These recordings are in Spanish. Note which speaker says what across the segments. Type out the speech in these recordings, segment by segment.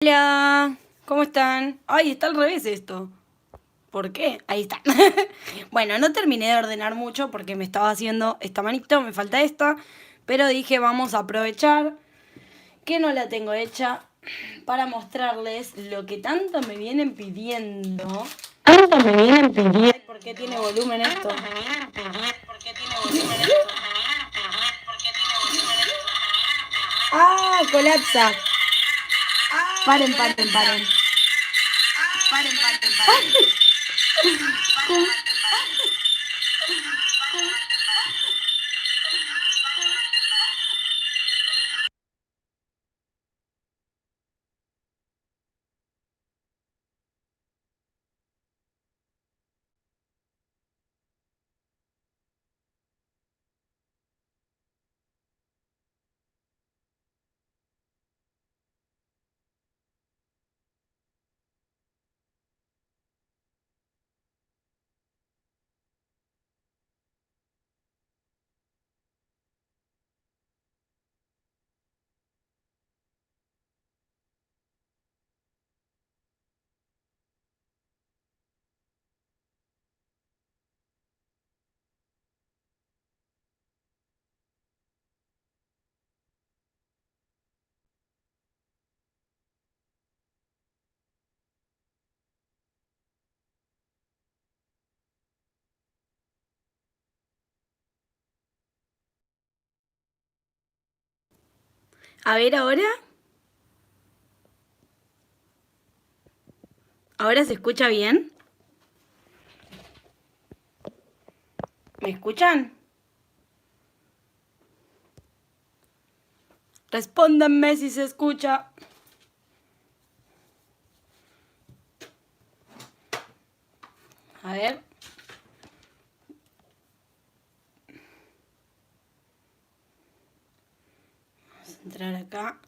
Speaker 1: Hola, ¿cómo están? Ay, está al revés esto. ¿Por qué? Ahí está. Bueno, no terminé de ordenar mucho porque me estaba haciendo esta manito, me falta esta, pero dije vamos a aprovechar que no la tengo hecha para mostrarles lo que tanto me vienen pidiendo. Tanto me vienen pidiendo. Ay, ¿por qué tiene volumen esto? Ah, colapsa. Paren, paren, paren. Paren, paren, paren. A ver ahora. ¿Ahora se escucha bien? ¿Me escuchan? Respóndanme si se escucha. A ver. Vamos a entrar acá.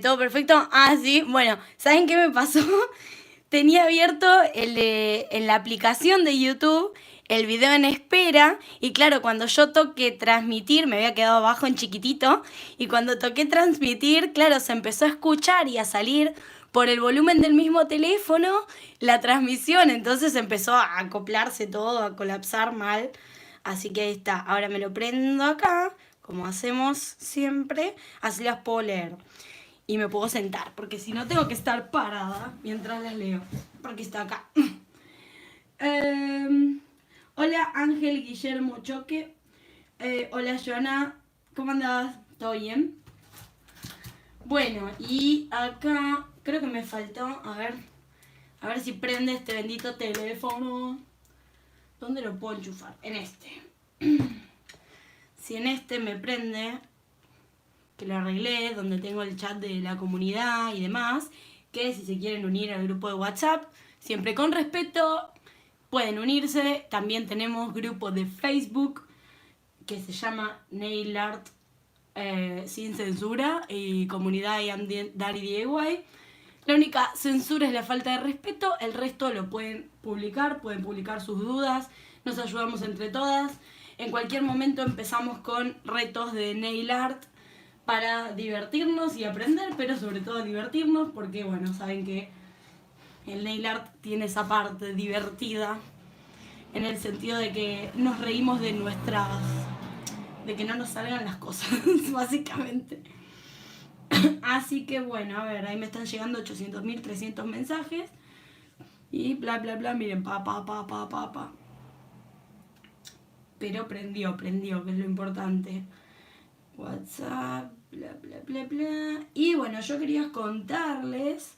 Speaker 1: ¿Todo perfecto? Ah, sí. Bueno, ¿saben qué me pasó? Tenía abierto en la aplicación de YouTube el video en espera y claro, cuando yo toqué transmitir, me había quedado abajo en chiquitito y cuando toqué transmitir, claro, se empezó a escuchar y a salir por el volumen del mismo teléfono la transmisión, entonces empezó a acoplarse todo, a colapsar mal, así que ahí está, ahora me lo prendo acá, como hacemos siempre, así las puedo leer y me puedo sentar, porque si no tengo que estar parada mientras las leo, porque está acá. Eh, hola Ángel Guillermo Choque. Hola Joana, ¿cómo andás? ¿Todo bien? Bueno, y acá creo que me faltó, a ver si prende este bendito teléfono. ¿Dónde lo puedo enchufar? En este. Si en este me prende, que lo arreglé, donde tengo el chat de la comunidad y demás, que si se quieren unir al grupo de WhatsApp, siempre con respeto, pueden unirse. También tenemos grupo de Facebook que se llama Nail Art sin censura y comunidad I am Daddy DIY. La única censura es la falta de respeto, el resto lo pueden publicar sus dudas, nos ayudamos entre todas. En cualquier momento empezamos con retos de nail art para divertirnos y aprender, pero sobre todo divertirnos, porque bueno, saben que el nail art tiene esa parte divertida, en el sentido de que nos reímos de nuestras... de que no nos salgan las cosas, básicamente. Así que bueno, a ver, ahí me están llegando 800.300 mensajes. Y bla, bla, bla, miren, pa. Pero prendió, que es lo importante. WhatsApp, bla, bla, bla, bla. Y bueno, yo quería contarles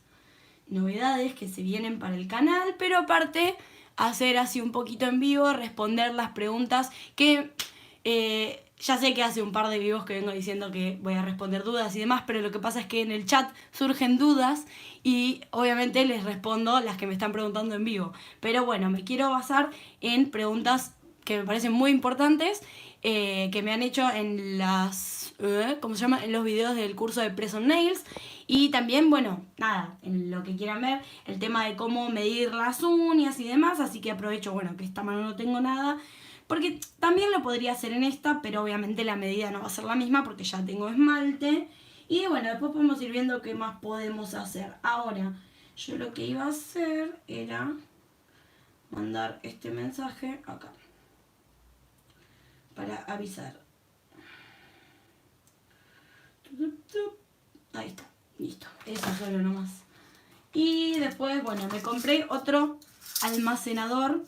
Speaker 1: novedades que se vienen para el canal, pero aparte hacer así un poquito en vivo, responder las preguntas que ya sé que hace un par de vivos que vengo diciendo que voy a responder dudas y demás, pero lo que pasa es que en el chat surgen dudas y obviamente les respondo las que me están preguntando en vivo. Pero bueno, me quiero basar en preguntas que me parecen muy importantes, que me han hecho en las, ¿cómo se llama? En los videos del curso de Press on Nails. Y también, bueno, nada, en lo que quieran ver, el tema de cómo medir las uñas y demás. Así que aprovecho, bueno, que esta mano no tengo nada. Porque también lo podría hacer en esta, pero obviamente la medida no va a ser la misma porque ya tengo esmalte. Y bueno, después podemos ir viendo qué más podemos hacer. Ahora, yo lo que iba a hacer era mandar este mensaje acá para avisar. Ahí está, listo, eso solo nomás. Y después, bueno, me compré otro almacenador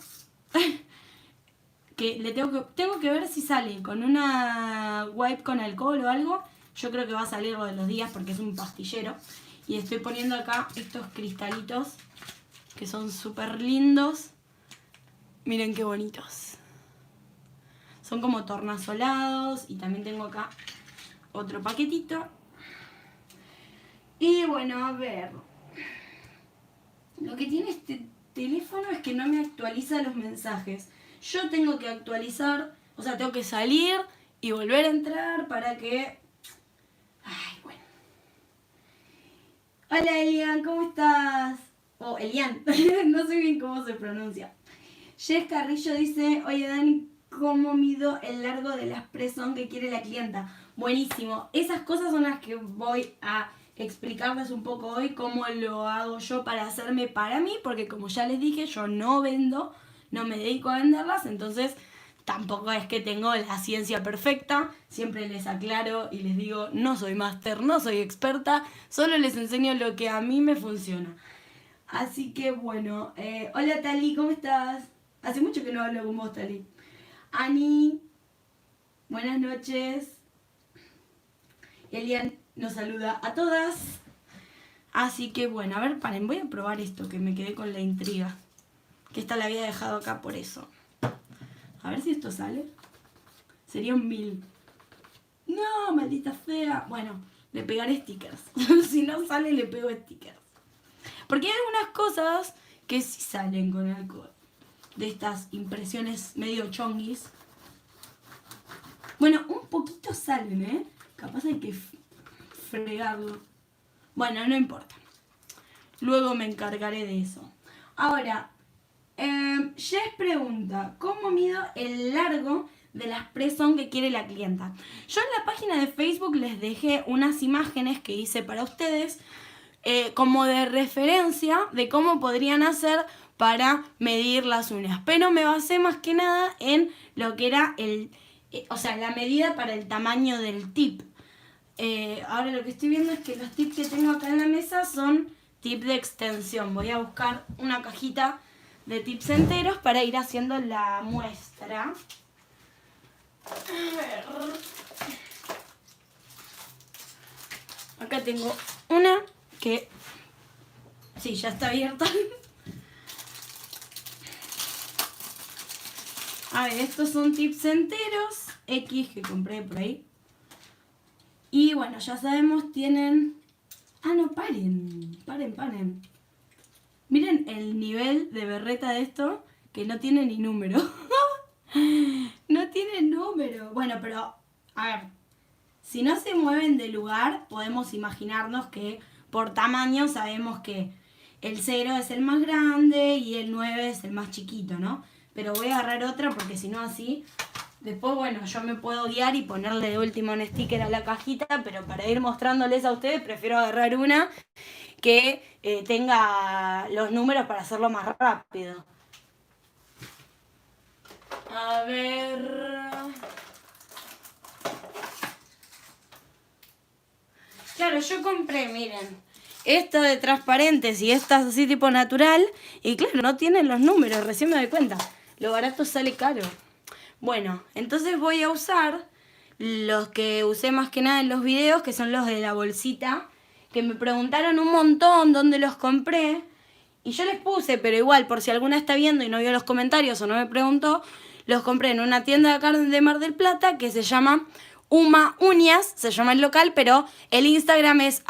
Speaker 1: que tengo que ver si sale con una wipe con alcohol o algo. Yo creo que va a salir lo de los días porque es un pastillero. Y estoy poniendo acá estos cristalitos que son súper lindos. Miren qué bonitos. Son como tornasolados. Y también tengo acá otro paquetito. Y bueno, a ver. Lo que tiene este teléfono es que no me actualiza los mensajes. Yo tengo que actualizar, o sea, tengo que salir y volver a entrar para que... Ay, bueno. Hola Elian, ¿cómo estás? O Elian, no sé bien cómo se pronuncia. Jess Carrillo dice, oye Dani, ¿cómo mido el largo de la expresión que quiere la clienta? Buenísimo. Esas cosas son las que voy a explicarles un poco hoy, cómo lo hago yo para hacerme para mí, porque como ya les dije, yo no vendo, no me dedico a venderlas, entonces tampoco es que tengo la ciencia perfecta, siempre les aclaro y les digo, no soy máster, no soy experta, solo les enseño lo que a mí me funciona. Así que bueno, hola Tali, ¿cómo estás? Hace mucho que no hablo con vos, Tali. Ani, buenas noches. Elian nos saluda a todas. Así que bueno, a ver, paren, voy a probar esto que me quedé con la intriga. Que esta la había dejado acá por eso. A ver si esto sale. Sería un 1000. No, maldita fea. Bueno, le pegaré stickers. Si no sale, le pego stickers. Porque hay algunas cosas que sí salen con alcohol. De estas impresiones medio chonguis. Bueno, un poquito salen, ¿eh? Capaz hay que fregarlo. Bueno, no importa. Luego me encargaré de eso. Ahora, Jess pregunta, ¿cómo mido el largo de la expresión que quiere la clienta? Yo en la página de Facebook les dejé unas imágenes que hice para ustedes como de referencia de cómo podrían hacer para medir las uñas. Pero me basé más que nada en lo que era la medida para el tamaño del tip. Ahora lo que estoy viendo es que los tips que tengo acá en la mesa son tips de extensión. Voy a buscar una cajita de tips enteros para ir haciendo la muestra. A ver. Acá tengo una que... Sí, ya está abierta. A ver, estos son tips enteros X que compré por ahí. Y bueno, ya sabemos, tienen... Ah, no, paren. Miren el nivel de berreta de esto, que no tiene ni número. No tiene número. Bueno, pero, a ver, si no se mueven de lugar, podemos imaginarnos que por tamaño sabemos que el 0 es el más grande y el 9 es el más chiquito, ¿no? Pero voy a agarrar otra porque si no así... Después, bueno, yo me puedo guiar y ponerle de último un sticker a la cajita, pero para ir mostrándoles a ustedes prefiero agarrar una que tenga los números para hacerlo más rápido. A ver... Claro, yo compré, miren, esta de transparentes y estas así tipo natural, y claro, no tienen los números, recién me doy cuenta. Lo barato sale caro. Bueno, entonces voy a usar los que usé más que nada en los videos, que son los de la bolsita, que me preguntaron un montón dónde los compré. Y yo les puse, pero igual, por si alguna está viendo y no vio los comentarios o no me preguntó, los compré en una tienda de acá de Mar del Plata que se llama Uma Uñas, se llama el local, pero el Instagram es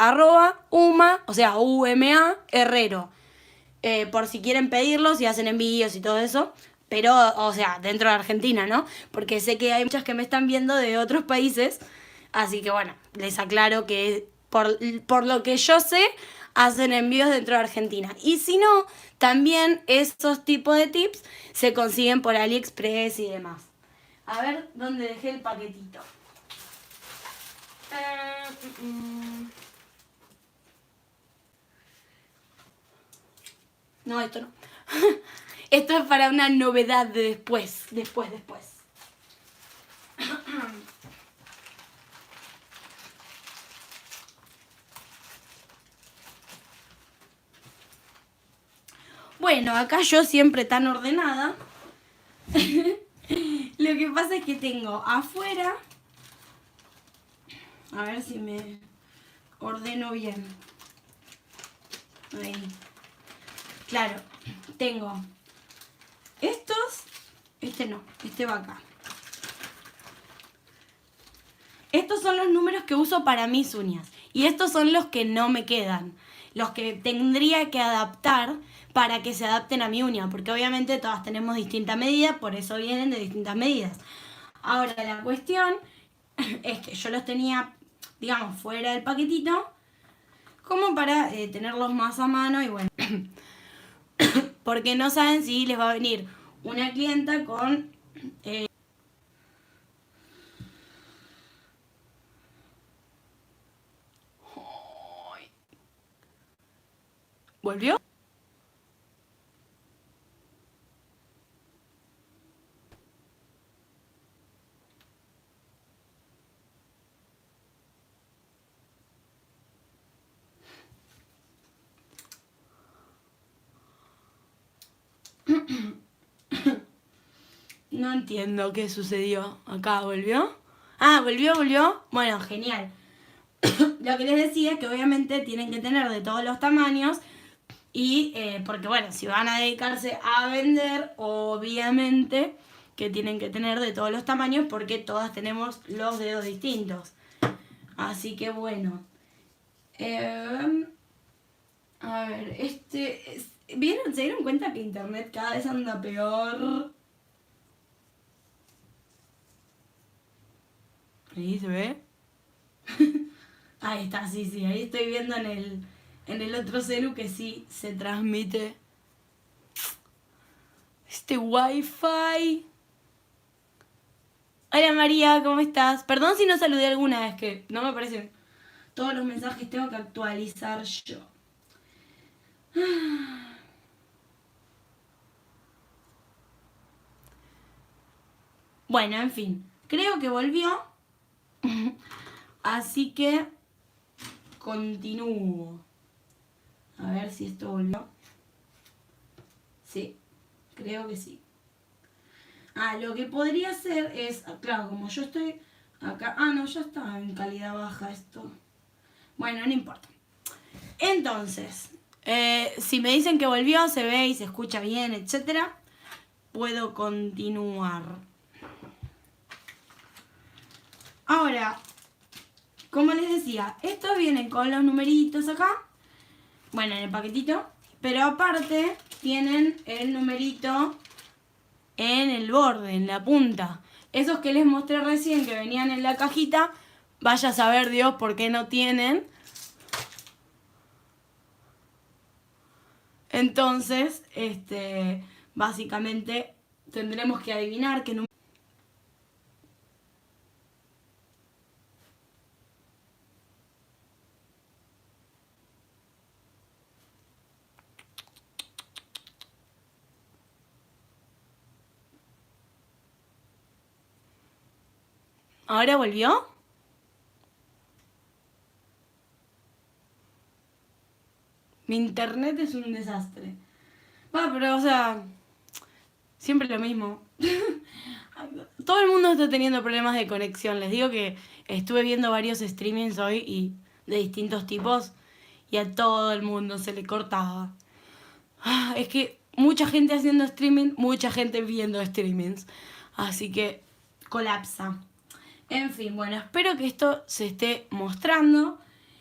Speaker 1: @uma, o sea, UMA Herrero. Por si quieren pedirlos y hacen envíos y todo eso. Pero, o sea, dentro de Argentina, ¿no? Porque sé que hay muchas que me están viendo de otros países. Así que, bueno, les aclaro que por lo que yo sé, hacen envíos dentro de Argentina. Y si no, también esos tipos de tips se consiguen por AliExpress y demás. A ver, ¿dónde dejé el paquetito? No, esto no. Esto es para una novedad de después. Bueno, acá yo siempre tan ordenada. Lo que pasa es que tengo afuera... A ver si me ordeno bien. Ahí. Claro, tengo estos. Este no, este va acá. Estos son los números que uso para mis uñas. Y estos son los que no me quedan. Los que tendría que adaptar para que se adapten a mi uña. Porque obviamente todas tenemos distinta medida, por eso vienen de distintas medidas. Ahora la cuestión es que yo los tenía, digamos, fuera del paquetito, como para tenerlos más a mano y bueno. Porque no saben si les va a venir una clienta con... ¿Volvió? No entiendo qué sucedió. Acá, ¿volvió? Ah, volvió. Bueno, genial. Lo que les decía es que obviamente tienen que tener de todos los tamaños. Y porque bueno, si van a dedicarse a vender, obviamente que tienen que tener de todos los tamaños porque todas tenemos los dedos distintos. Así que bueno. A ver, ¿vieron? ¿Se dieron cuenta que internet cada vez anda peor? ¿Ahí se ve? Ahí está, sí, ahí estoy viendo en el otro celu que sí se transmite este wifi. Hola María, ¿cómo estás? Perdón si no saludé alguna vez, que no me aparecen todos los mensajes, tengo que actualizar yo. Bueno, en fin, creo que volvió. Así que continúo. A ver si esto volvió. Sí, creo que sí. Ah, lo que podría hacer es, claro, como yo estoy acá. Ah, no, ya está en calidad baja esto. Bueno, no importa. Entonces, si me dicen que volvió, se ve y se escucha bien, etcétera, puedo continuar. Ahora, como les decía, estos vienen con los numeritos acá. Bueno, en el paquetito. Pero aparte tienen el numerito en el borde, en la punta. Esos que les mostré recién que venían en la cajita, vaya a saber Dios por qué no tienen. Entonces, básicamente tendremos que adivinar qué número. ¿Ahora volvió? Mi internet es un desastre. Pero, o sea, siempre lo mismo. Todo el mundo está teniendo problemas de conexión. Les digo que estuve viendo varios streamings hoy y de distintos tipos y a todo el mundo se le cortaba. Es que mucha gente haciendo streaming, mucha gente viendo streamings. Así que colapsa. En fin, bueno, espero que esto se esté mostrando.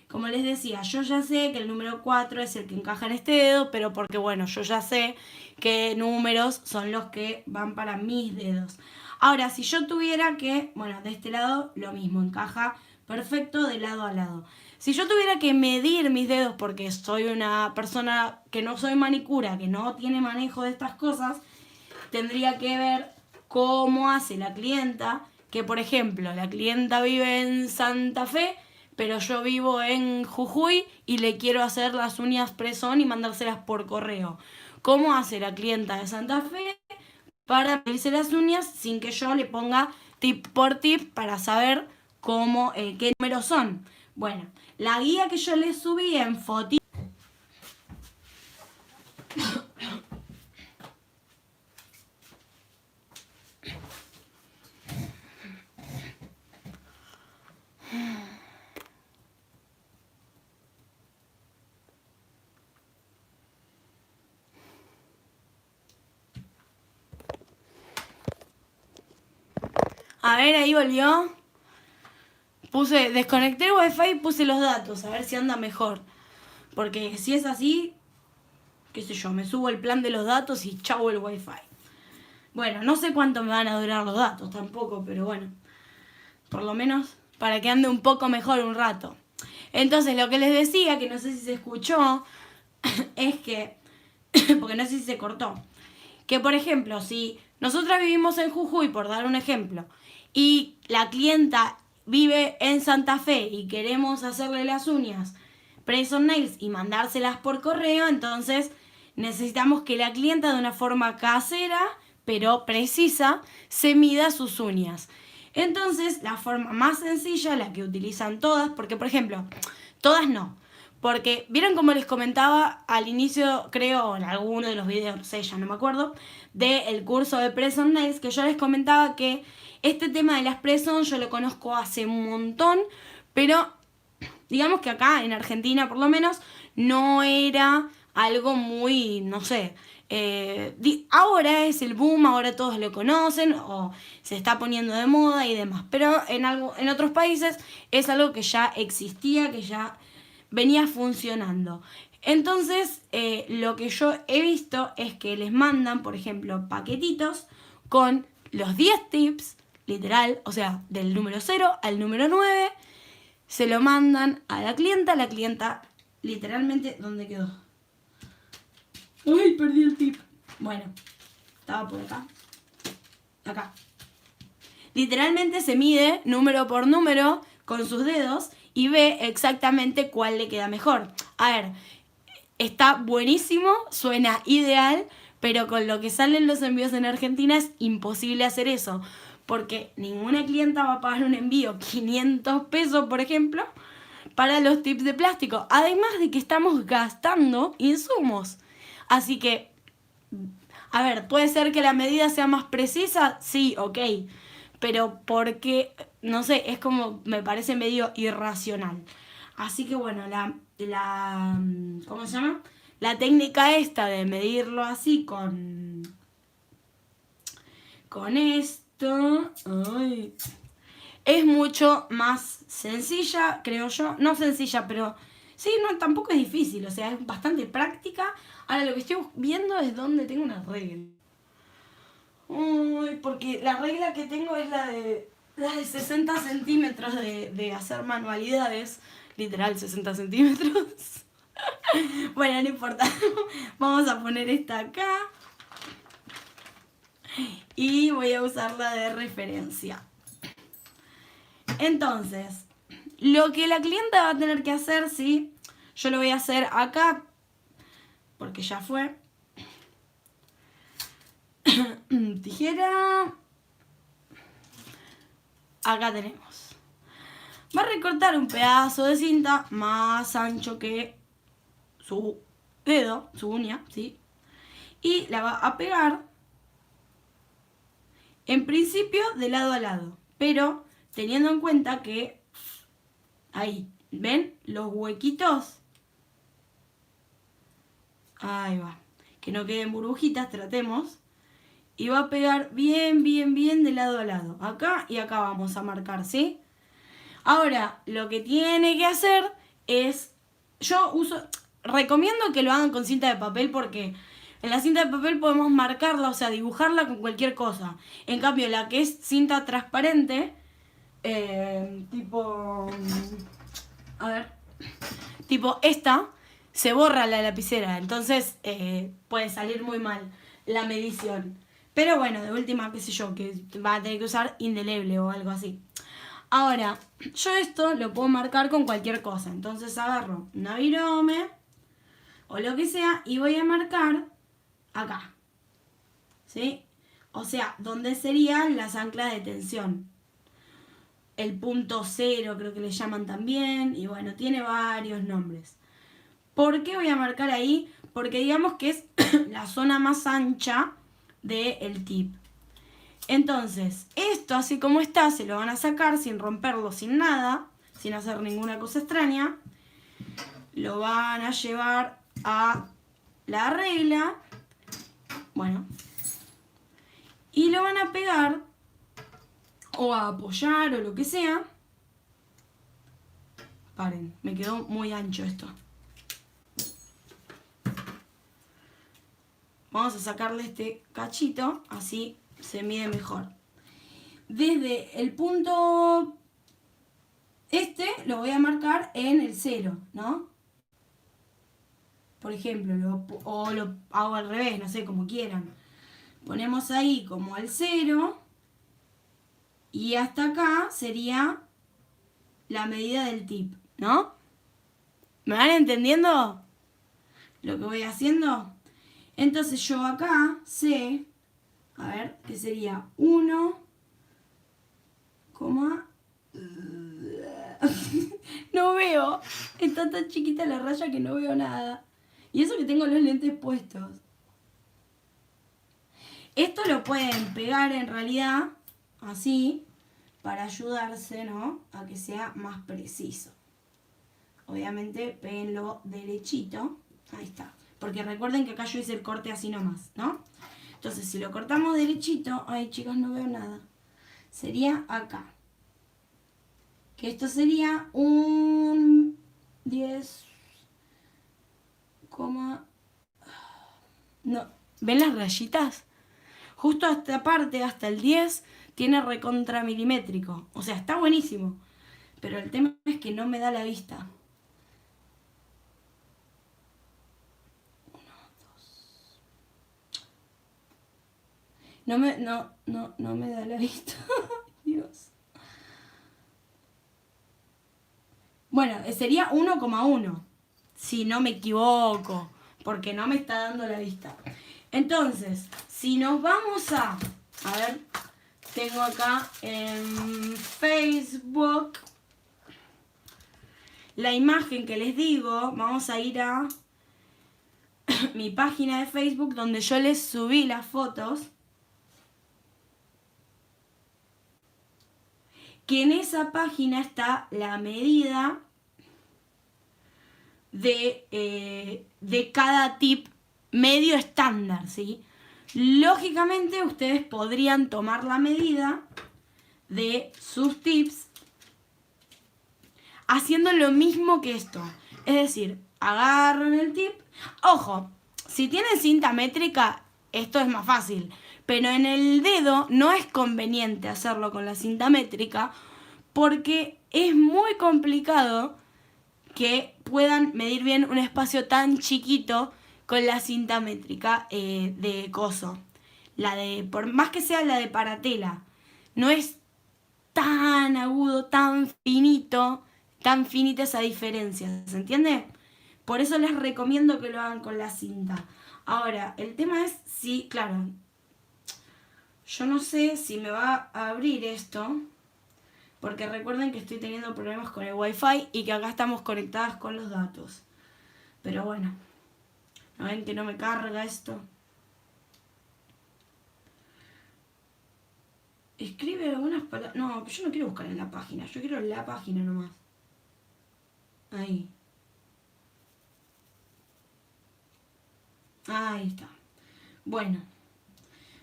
Speaker 1: Como les decía, yo ya sé que el número 4 es el que encaja en este dedo, pero porque bueno, yo ya sé qué números son los que van para mis dedos. Ahora, si yo tuviera que, bueno, de este lado lo mismo, encaja perfecto de lado a lado. Si yo tuviera que medir mis dedos, porque soy una persona que no soy manicura, que no tiene manejo de estas cosas, tendría que ver cómo hace la clienta que, por ejemplo, la clienta vive en Santa Fe, pero yo vivo en Jujuy y le quiero hacer las uñas press-on y mandárselas por correo. ¿Cómo hace la clienta de Santa Fe para pedirse las uñas sin que yo le ponga tip por tip para saber cómo, qué números son? Bueno, la guía que yo le subí en Foti. A ver, ahí volvió. Desconecté el wifi y puse los datos, a ver si anda mejor. Porque si es así, qué sé yo, me subo el plan de los datos y chau el wifi. Bueno, no sé cuánto me van a durar los datos tampoco, pero bueno. Por lo menos para que ande un poco mejor un rato. Entonces lo que les decía, que no sé si se escuchó, es que, porque no sé si se cortó, que por ejemplo, si nosotras vivimos en Jujuy, por dar un ejemplo, y la clienta vive en Santa Fe y queremos hacerle las uñas press-on nails y mandárselas por correo, entonces necesitamos que la clienta de una forma casera, pero precisa, se mida sus uñas. Entonces, la forma más sencilla, la que utilizan todas, porque por ejemplo, todas no, porque vieron como les comentaba al inicio, creo en alguno de los videos, no sé, ya no me acuerdo, del curso de press-on nails, que yo les comentaba que este tema de las press-on yo lo conozco hace un montón, pero digamos que acá en Argentina por lo menos no era algo muy, no sé, ahora es el boom, ahora todos lo conocen o se está poniendo de moda y demás, pero en otros países es algo que ya existía, que ya venía funcionando. Entonces, lo que yo he visto es que les mandan, por ejemplo, paquetitos con los 10 tips, literal, o sea, del número 0 al número 9, se lo mandan a la clienta literalmente, ¿dónde quedó? ¡Ay, perdí el tip! Bueno, estaba por acá. Acá. Literalmente se mide número por número con sus dedos y ve exactamente cuál le queda mejor. A ver, está buenísimo, suena ideal, pero con lo que salen los envíos en Argentina es imposible hacer eso. Porque ninguna clienta va a pagar un envío 500 pesos, por ejemplo, para los tips de plástico. Además de que estamos gastando insumos. Así que, a ver, ¿puede ser que la medida sea más precisa? Sí, ok. Pero porque, no sé, es como, me parece medio irracional. Así que bueno, ¿cómo se llama? La técnica esta de medirlo así con esto, ay, es mucho más sencilla, creo yo. No sencilla, pero sí, no, tampoco es difícil, o sea, es bastante práctica. Ahora lo que estoy viendo es dónde tengo una regla. Uy, porque la regla que tengo es la de 60 centímetros de hacer manualidades. Literal, 60 centímetros. Bueno, no importa. Vamos a poner esta acá. Y voy a usarla de referencia. Entonces, lo que la clienta va a tener que hacer, sí, yo lo voy a hacer acá, porque ya fue. Tijera. Acá tenemos. Va a recortar un pedazo de cinta más ancho que su dedo, su uña, ¿sí? Y la va a pegar, en principio, de lado a lado, pero teniendo en cuenta que ahí, ¿ven? Los huequitos. Ahí va. Que no queden burbujitas, tratemos. Y va a pegar bien, bien, bien de lado a lado. Acá y acá vamos a marcar, ¿sí? Ahora, lo que tiene que hacer es... recomiendo que lo hagan con cinta de papel porque en la cinta de papel podemos marcarla, o sea, dibujarla con cualquier cosa. En cambio, la que es cinta transparente, a ver, tipo esta, se borra la lapicera, entonces puede salir muy mal la medición. Pero bueno, de última, qué sé yo, que va a tener que usar indeleble o algo así. Ahora, yo esto lo puedo marcar con cualquier cosa. Entonces agarro una virome o lo que sea y voy a marcar acá. ¿Sí? O sea, donde serían las anclas de tensión. El punto cero creo que le llaman también. Y bueno, tiene varios nombres. ¿Por qué voy a marcar ahí? Porque digamos que es la zona más ancha del tip. Entonces, esto así como está, se lo van a sacar sin romperlo, sin nada, sin hacer ninguna cosa extraña. Lo van a llevar a la regla. Bueno. Y lo van a pegar o a apoyar o lo que sea. Paren, me quedó muy ancho esto. Vamos a sacarle este cachito, así se mide mejor. Desde el punto este lo voy a marcar en el 0, ¿no? Por ejemplo, o lo hago al revés, no sé, como quieran. Ponemos ahí como al 0 y hasta acá sería la medida del tip, ¿no? ¿Me van entendiendo lo que voy haciendo? Entonces yo acá sé, a ver, que sería 1, no veo, está tan chiquita la raya que no veo nada. Y eso que tengo los lentes puestos. Esto lo pueden pegar en realidad, así, para ayudarse, ¿no? A que sea más preciso. Obviamente, péguenlo derechito. Ahí está. Porque recuerden que acá yo hice el corte así nomás, ¿no? Entonces, si lo cortamos derechito... Ay, chicos, no veo nada. Sería acá. Que esto sería un 10... No, ¿ven las rayitas? Justo esta parte, hasta el 10, tiene recontra milimétrico. O sea, está buenísimo. Pero el tema es que no me da la vista. 1, 2. No me da la vista. Dios. Bueno, sería 1,1. Si no me equivoco. Porque no me está dando la vista. Entonces, si nos vamos a ver, tengo acá en Facebook la imagen que les digo. Vamos a ir a mi página de Facebook donde yo les subí las fotos. Que en esa página está la medida de cada tip medio estándar, ¿sí? Lógicamente ustedes podrían tomar la medida de sus tips haciendo lo mismo que esto. Es decir, agarran el tip. Ojo, si tienen cinta métrica, esto es más fácil. Pero en el dedo no es conveniente hacerlo con la cinta métrica porque es muy complicado que puedan medir bien un espacio tan chiquito con la cinta métrica de coso. Por más que sea la de paratela, no es tan agudo, tan finito, tan finita esa diferencia, ¿se entiende? Por eso les recomiendo que lo hagan con la cinta. Ahora, el tema es si, claro, yo no sé si me va a abrir esto, porque recuerden que estoy teniendo problemas con el Wi-Fi y que acá estamos conectadas con los datos. Pero bueno, ¿no ven que no me carga esto? Escribe algunas palabras. No, yo no quiero buscar en la página, yo quiero la página nomás. Ahí. Ahí está. Bueno,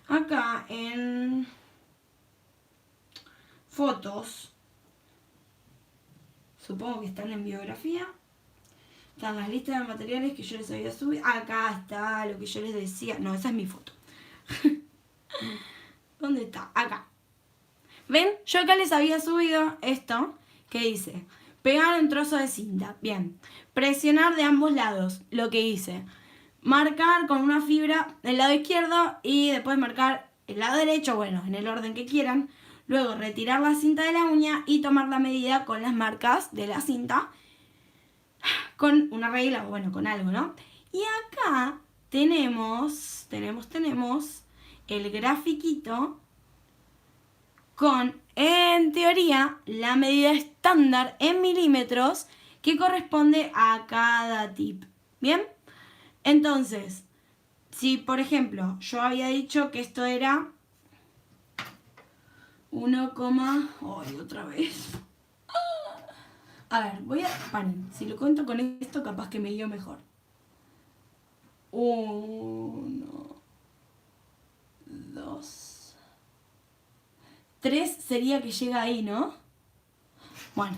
Speaker 1: acá en fotos, supongo que están en biografía, están las listas de materiales que yo les había subido. Acá está lo que yo les decía. No, esa es mi foto. ¿Dónde está? Acá. ¿Ven? Yo acá les había subido esto que dice: pegar un trozo de cinta. Bien. Presionar de ambos lados. Lo que hice. Marcar con una fibra el lado izquierdo y después marcar el lado derecho, bueno, en el orden que quieran. Luego retirar la cinta de la uña y tomar la medida con las marcas de la cinta. Con una regla, o bueno, con algo, ¿no? Y acá tenemos el grafiquito con, en teoría, la medida estándar en milímetros que corresponde a cada tip. ¿Bien? Entonces, si por ejemplo yo había dicho que esto era 1, ¡ay, otra vez! A ver, paren, si lo cuento con esto capaz que me guío mejor. 1, 2, 3 sería que llega ahí, ¿no? Bueno,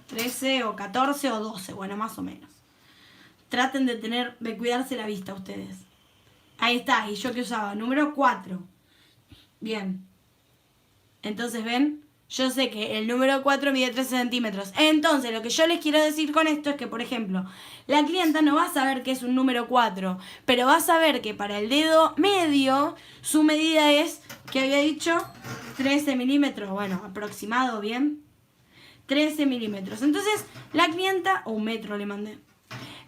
Speaker 1: 13 o 14 o 12, bueno, más o menos. Traten de cuidarse la vista ustedes. Ahí está, y yo que usaba, número 4. Bien. Entonces, ¿ven? Yo sé que el número 4 mide 13 centímetros. Entonces, lo que yo les quiero decir con esto es que, por ejemplo, la clienta no va a saber que es un número 4, pero va a saber que para el dedo medio, su medida es, ¿qué había dicho? 13 milímetros. Bueno, aproximado, ¿bien? 13 milímetros. Entonces, la clienta, o un metro le mandé.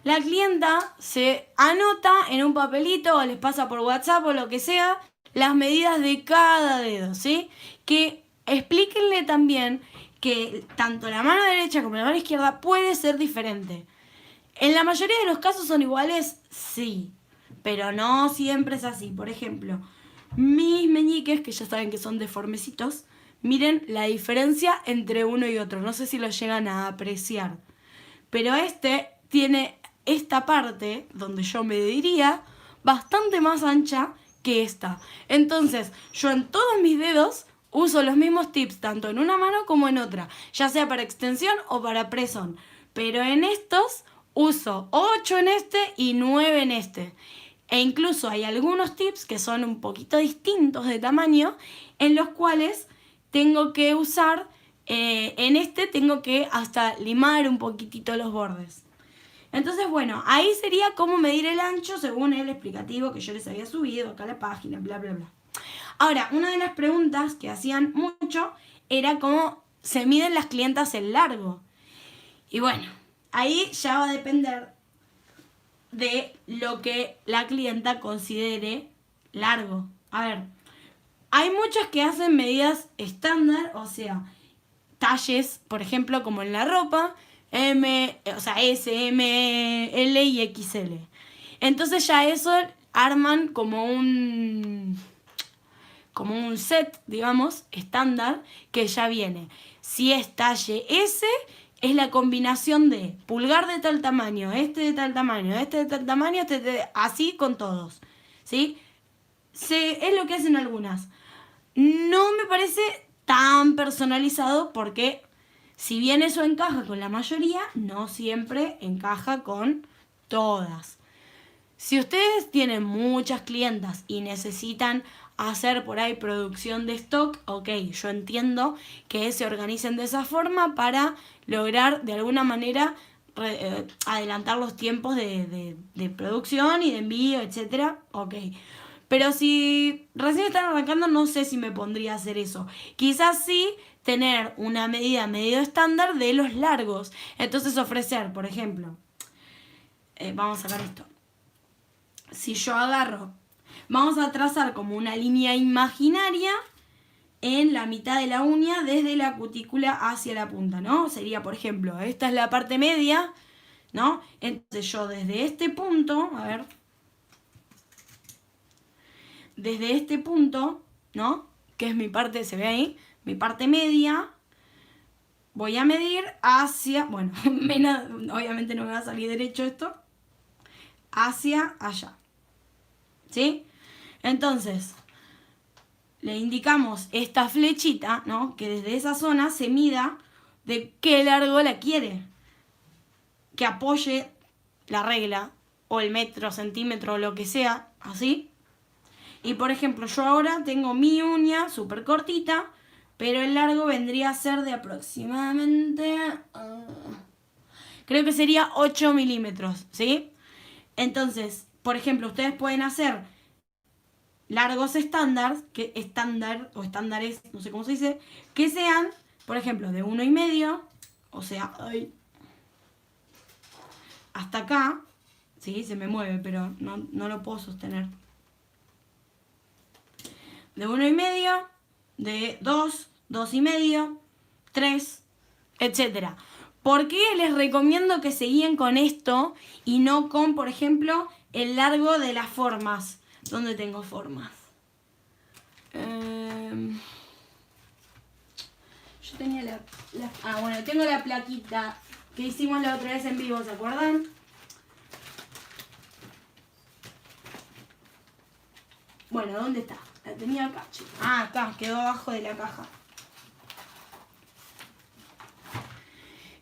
Speaker 1: La clienta se anota en un papelito o les pasa por WhatsApp o lo que sea las medidas de cada dedo, ¿sí? Que explíquenle también que tanto la mano derecha como la mano izquierda puede ser diferente. En la mayoría de los casos son iguales, sí, pero no siempre es así. Por ejemplo, mis meñiques, que ya saben que son deformecitos, miren la diferencia entre uno y otro. No sé si lo llegan a apreciar. Pero este tiene esta parte, donde yo me diría, bastante más ancha que esta. Entonces, yo en todos mis dedos uso los mismos tips, tanto en una mano como en otra, ya sea para extensión o para press-on. Pero en estos uso 8 en este y 9 en este. E incluso hay algunos tips que son un poquito distintos de tamaño, en los cuales tengo que usar, en este tengo que hasta limar un poquitito los bordes. Entonces, bueno, ahí sería cómo medir el ancho según el explicativo que yo les había subido acá a la página, bla, bla, bla. Ahora, una de las preguntas que hacían mucho era cómo se miden las clientas el largo. Y bueno, ahí ya va a depender de lo que la clienta considere largo. A ver, hay muchas que hacen medidas estándar, o sea, talles, por ejemplo, como en la ropa, S, M, L y XL. Entonces ya eso arman como un set, digamos, estándar, que ya viene. Si es talle S, es la combinación de pulgar de tal tamaño, este de tal tamaño, este de tal tamaño, así con todos, ¿sí? Es lo que hacen algunas. No me parece tan personalizado porque si bien eso encaja con la mayoría, no siempre encaja con todas. Si ustedes tienen muchas clientas y necesitan hacer por ahí producción de stock, ok, yo entiendo que se organicen de esa forma para lograr de alguna manera adelantar los tiempos de producción y de envío, etcétera, ok. Pero si recién están arrancando, no sé si me pondría a hacer eso. Quizás sí tener una medida medio estándar de los largos. Entonces ofrecer, por ejemplo, vamos a sacar esto. Si yo agarro, vamos a trazar como una línea imaginaria en la mitad de la uña desde la cutícula hacia la punta, ¿no? Sería, por ejemplo, esta es la parte media, ¿no? Entonces yo desde este punto, a ver, desde este punto, ¿no? Que es mi parte, se ve ahí, mi parte media, voy a medir hacia, bueno, obviamente no me va a salir derecho esto, hacia allá, ¿sí? Entonces, le indicamos esta flechita, ¿no? Que desde esa zona se mida de qué largo la quiere, que apoye la regla, o el metro, centímetro, o lo que sea, así. Y por ejemplo, yo ahora tengo mi uña súper cortita, pero el largo vendría a ser de aproximadamente, creo que sería 8 milímetros, ¿sí? Entonces, por ejemplo, ustedes pueden hacer largos estándar o estándares, no sé cómo se dice, que sean, por ejemplo, de 1,5, o sea, hasta acá, sí, se me mueve, pero no lo puedo sostener. De 1,5, de 2, 2,5, 3, etcétera. ¿Por qué les recomiendo que se guíen con esto y no con, por ejemplo, el largo de las formas? ¿Dónde tengo formas? Yo tenía bueno, tengo la plaquita que hicimos la otra vez en vivo, ¿se acuerdan? Bueno, ¿dónde está? La tenía acá, chicos. Acá, quedó abajo de la caja.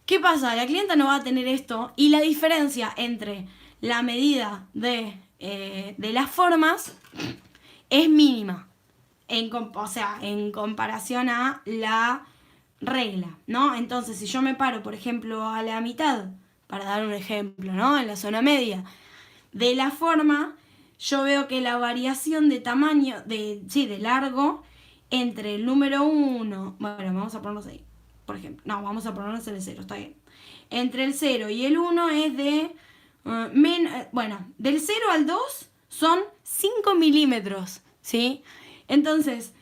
Speaker 1: ¿Qué pasa? La clienta no va a tener esto y la diferencia entre la medida de las formas es mínima. O sea, en comparación a la regla, ¿no? Entonces, si yo me paro, por ejemplo, a la mitad, para dar un ejemplo, ¿no? En la zona media de la forma, yo veo que la variación de tamaño, de largo, entre el número 1, bueno, vamos a ponernos ahí, por ejemplo, no, vamos a ponernos en el 0, está bien. Entre el 0 y el 1 es de, bueno, del 0 al 2 son 5 milímetros, ¿sí? Entonces,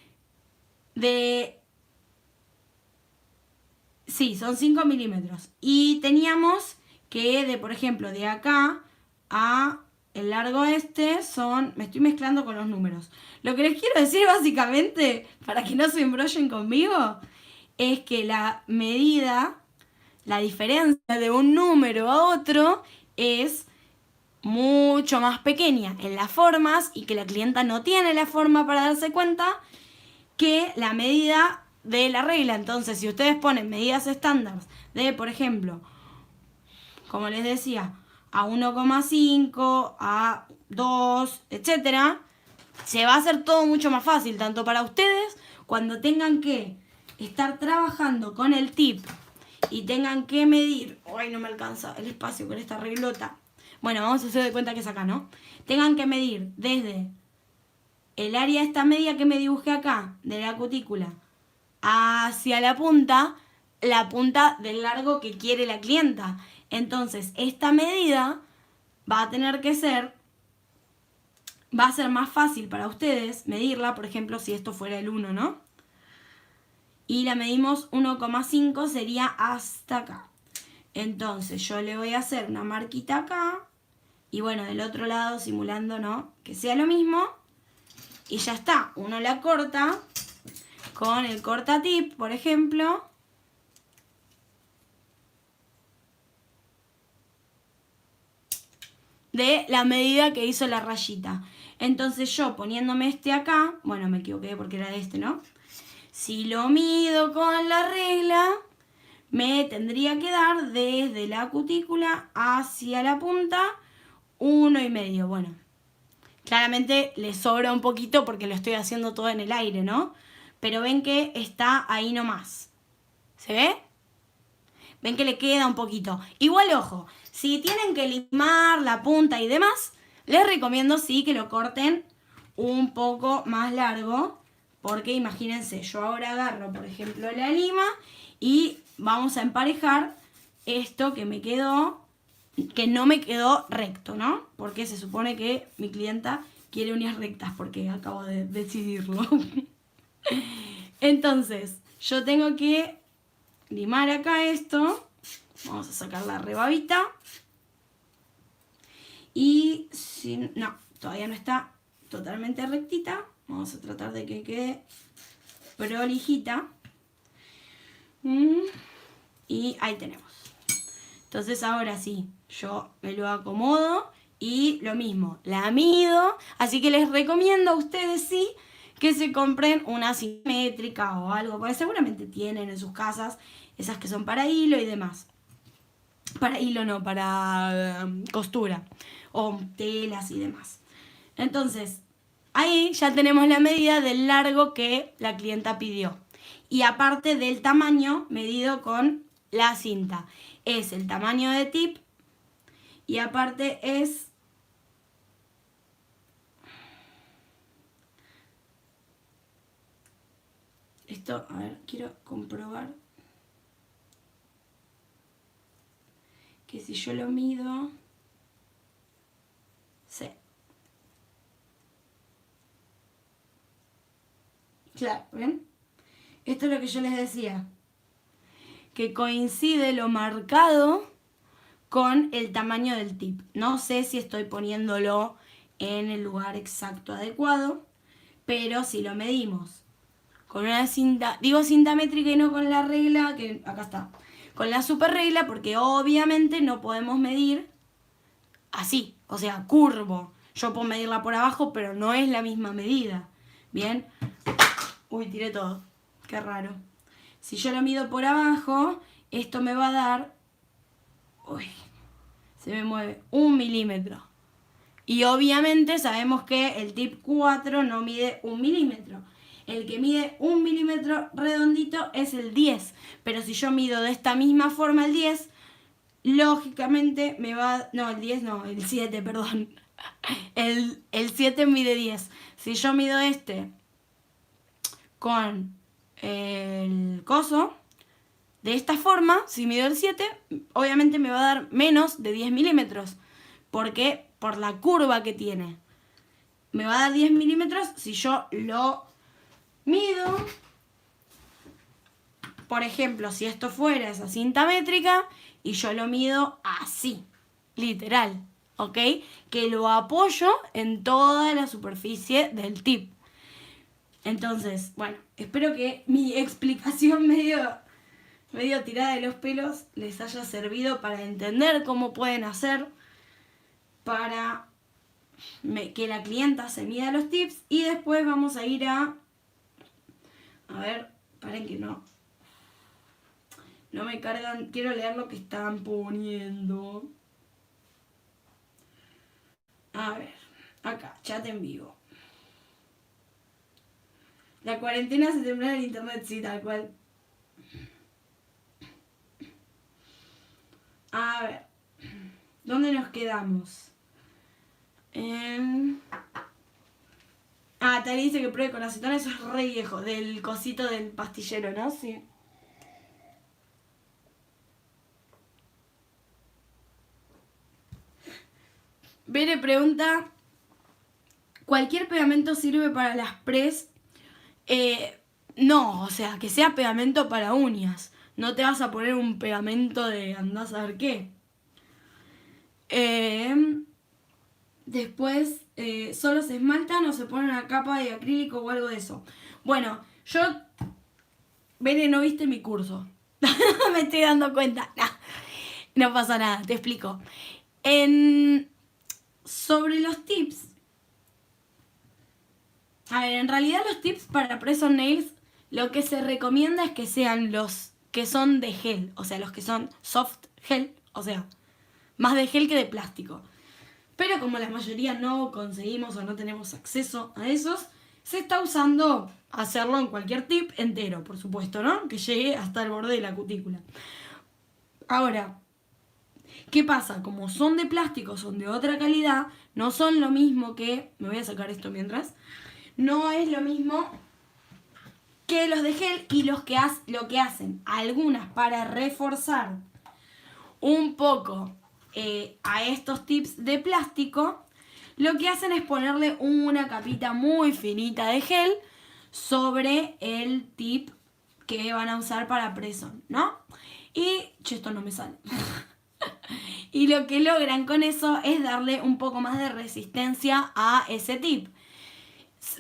Speaker 1: sí, son 5 milímetros. Y teníamos que por ejemplo, de acá a el largo son... Me estoy mezclando con los números. Lo que les quiero decir básicamente, para que no se embrollen conmigo, es que la medida, la diferencia de un número a otro es mucho más pequeña en las formas y que la clienta no tiene la forma para darse cuenta que la medida de la regla. Entonces, si ustedes ponen medidas estándar de, por ejemplo, como les decía, a 1,5, a 2, etcétera, se va a hacer todo mucho más fácil, tanto para ustedes cuando tengan que estar trabajando con el tip y tengan que medir, ay, no me alcanza el espacio con esta reglota. Bueno, vamos a hacer de cuenta que es acá, ¿no? Tengan que medir desde el área esta media que me dibujé acá, de la cutícula, hacia la punta del largo que quiere la clienta. Entonces, esta medida va a tener que ser, va a ser más fácil para ustedes medirla, por ejemplo, si esto fuera el 1, ¿no? Y la medimos 1,5, sería hasta acá. Entonces, yo le voy a hacer una marquita acá, y bueno, del otro lado, simulando, ¿no? Que sea lo mismo, y ya está. Uno la corta con el cortatip, por ejemplo, de la medida que hizo la rayita. Entonces yo poniéndome este acá, bueno, me equivoqué porque era este, ¿no? Si lo mido con la regla, me tendría que dar desde la cutícula hacia la punta 1,5. Bueno, claramente le sobra un poquito porque lo estoy haciendo todo en el aire, ¿no? Pero ven que está ahí nomás. ¿Se ve? Ven que le queda un poquito. Igual, ojo, si tienen que limar la punta y demás, les recomiendo sí que lo corten un poco más largo. Porque imagínense, yo ahora agarro, por ejemplo, la lima y vamos a emparejar esto que me quedó, que no me quedó recto, ¿no? Porque se supone que mi clienta quiere uñas rectas, porque acabo de decidirlo. Entonces, yo tengo que limar acá esto. Vamos a sacar la rebabita. Y si no, todavía no está totalmente rectita, vamos a tratar de que quede prolijita. Y ahí tenemos. Entonces ahora sí, yo me lo acomodo y lo mismo, la mido. Así que les recomiendo a ustedes sí que se compren una simétrica o algo, porque seguramente tienen en sus casas esas que son para hilo y demás. Para hilo no, para costura o telas y demás. Entonces, ahí ya tenemos la medida del largo que la clienta pidió. Y aparte del tamaño medido con la cinta. Es el tamaño de tip y aparte es esto, a ver, quiero comprobar que si yo lo mido, sí. Claro, ¿ven? Esto es lo que yo les decía, que coincide lo marcado con el tamaño del tip. No sé si estoy poniéndolo en el lugar exacto adecuado, pero si lo medimos con una cinta, digo cinta métrica y no con la regla, que acá está, con la super regla, porque obviamente no podemos medir así, o sea, curvo. Yo puedo medirla por abajo, pero no es la misma medida. Bien. Uy, tiré todo. Qué raro. Si yo lo mido por abajo, esto me va a dar... Uy, se me mueve 1 milímetro. Y obviamente sabemos que el tip 4 no mide 1 milímetro. El que mide 1 milímetro redondito es el 10. Pero si yo mido de esta misma forma el 10, lógicamente me va... No, el 10 no, el 7, perdón. El 7 mide 10. Si yo mido este con el coso, de esta forma, si mido el 7, obviamente me va a dar menos de 10 milímetros. Porque por la curva que tiene. Me va a dar 10 milímetros si yo lo mido. Por ejemplo, si esto fuera esa cinta métrica y yo lo mido así, literal, ¿ok? Que lo apoyo en toda la superficie del tip. Entonces, bueno, espero que mi explicación medio tirada de los pelos les haya servido para entender cómo pueden hacer para que la clienta se mida los tips. Y después vamos a ir a ver, paren que no me cargan, quiero leer lo que están poniendo. A ver, acá, chat en vivo. La cuarentena se terminó en el internet, sí, tal cual. A ver, ¿dónde nos quedamos? Tali dice que pruebe con acetona, eso es re viejo, del cosito del pastillero, ¿no? Sí. Bere pregunta, ¿cualquier pegamento sirve para las pres? No, o sea, que sea pegamento para uñas. No te vas a poner un pegamento de andás a ver qué. Después, solo se esmaltan o se pone una capa de acrílico o algo de eso. Bueno, yo... Bere, no viste mi curso. Me estoy dando cuenta. No pasa nada, te explico. Sobre los tips. A ver, en realidad los tips para press on nails, lo que se recomienda es que sean los que son de gel. O sea, los que son soft gel. O sea, más de gel que de plástico. Pero como la mayoría no conseguimos o no tenemos acceso a esos, se está usando hacerlo en cualquier tip entero, por supuesto, ¿no? Que llegue hasta el borde de la cutícula. Ahora, ¿qué pasa? Como son de plástico, son de otra calidad, no son lo mismo que... Me voy a sacar esto mientras. No es lo mismo que los de gel y lo que hacen algunas para reforzar un poco a estos tips de plástico, lo que hacen es ponerle una capita muy finita de gel sobre el tip que van a usar para press-on, ¿no? Y... esto no me sale. Y lo que logran con eso es darle un poco más de resistencia a ese tip.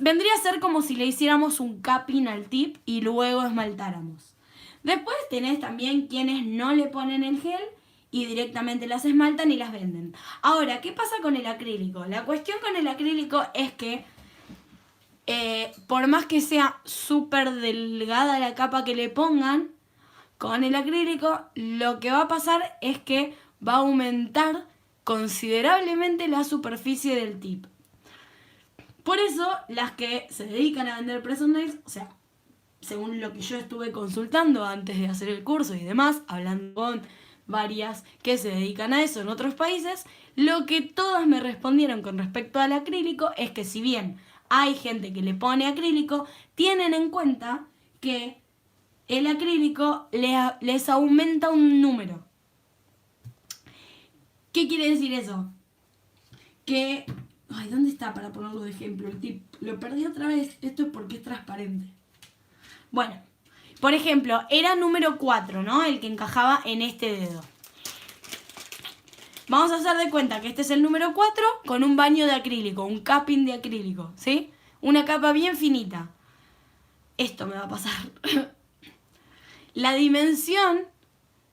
Speaker 1: Vendría a ser como si le hiciéramos un capping al tip y luego esmaltáramos. Después tenés también quienes no le ponen el gel y directamente las esmaltan y las venden. Ahora, ¿qué pasa con el acrílico? La cuestión con el acrílico es que por más que sea súper delgada la capa que le pongan, con el acrílico lo que va a pasar es que va a aumentar considerablemente la superficie del tip. Por eso, las que se dedican a vender press on nails, o sea, según lo que yo estuve consultando antes de hacer el curso y demás, hablando con varias que se dedican a eso en otros países, lo que todas me respondieron con respecto al acrílico es que si bien hay gente que le pone acrílico, tienen en cuenta que el acrílico les aumenta un número. ¿Qué quiere decir eso? Que... Ay, ¿dónde está para ponerlo de ejemplo? El tip. Lo perdí otra vez. Esto es porque es transparente. Bueno, por ejemplo, era número 4, ¿no? El que encajaba en este dedo. Vamos a hacer de cuenta que este es el número 4 con un baño de acrílico, un capping de acrílico, ¿sí? Una capa bien finita. Esto me va a pasar. La dimensión,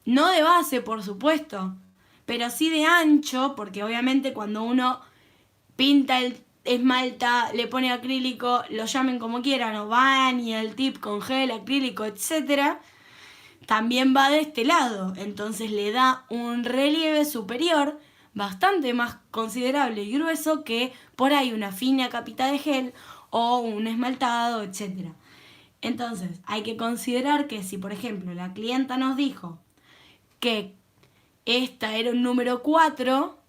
Speaker 1: no de base, por supuesto, pero sí de ancho, porque obviamente cuando uno pinta el esmalta, le pone acrílico, lo llamen como quieran, o baña el tip con gel, acrílico, etc., también va de este lado, entonces le da un relieve superior bastante más considerable y grueso que por ahí una fina capita de gel o un esmaltado, etc. Entonces hay que considerar que si por ejemplo la clienta nos dijo que esta era un número 4,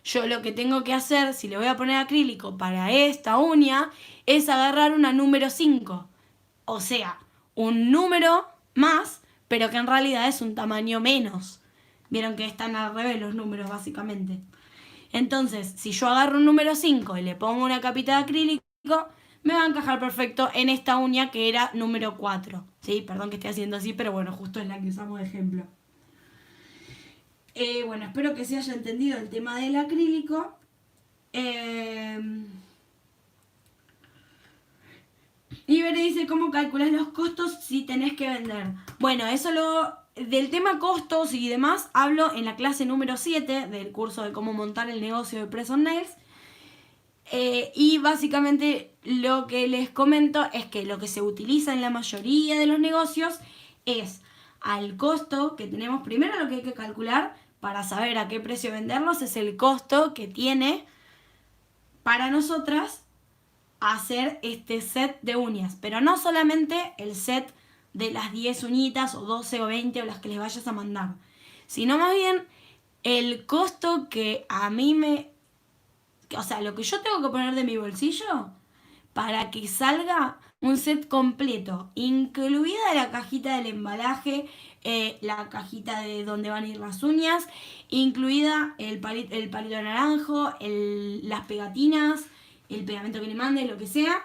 Speaker 1: yo lo que tengo que hacer, si le voy a poner acrílico para esta uña, es agarrar una número 5. O sea, un número más, pero que en realidad es un tamaño menos. Vieron que están al revés los números, básicamente. Entonces, si yo agarro un número 5 y le pongo una capita de acrílico, me va a encajar perfecto en esta uña que era número 4. ¿Sí? Perdón que esté haciendo así, pero bueno, justo es la que usamos de ejemplo. Bueno, espero que se haya entendido el tema del acrílico. Iber dice, ¿cómo calculas los costos si tenés que vender? Bueno, del tema costos y demás hablo en la clase número 7 del curso de cómo montar el negocio de Press on Nails. Y básicamente lo que les comento es que lo que se utiliza en la mayoría de los negocios es al costo que tenemos. Primero lo que hay que calcular para saber a qué precio venderlos es el costo que tiene para nosotras hacer este set de uñas. Pero no solamente el set de las 10 uñitas o 12 o 20 o las que les vayas a mandar, sino más bien el costo que a mí o sea, lo que yo tengo que poner de mi bolsillo para que salga un set completo, incluida la cajita del embalaje, la cajita de donde van a ir las uñas, incluida el palito de naranjo, las pegatinas, el pegamento que le mande, lo que sea,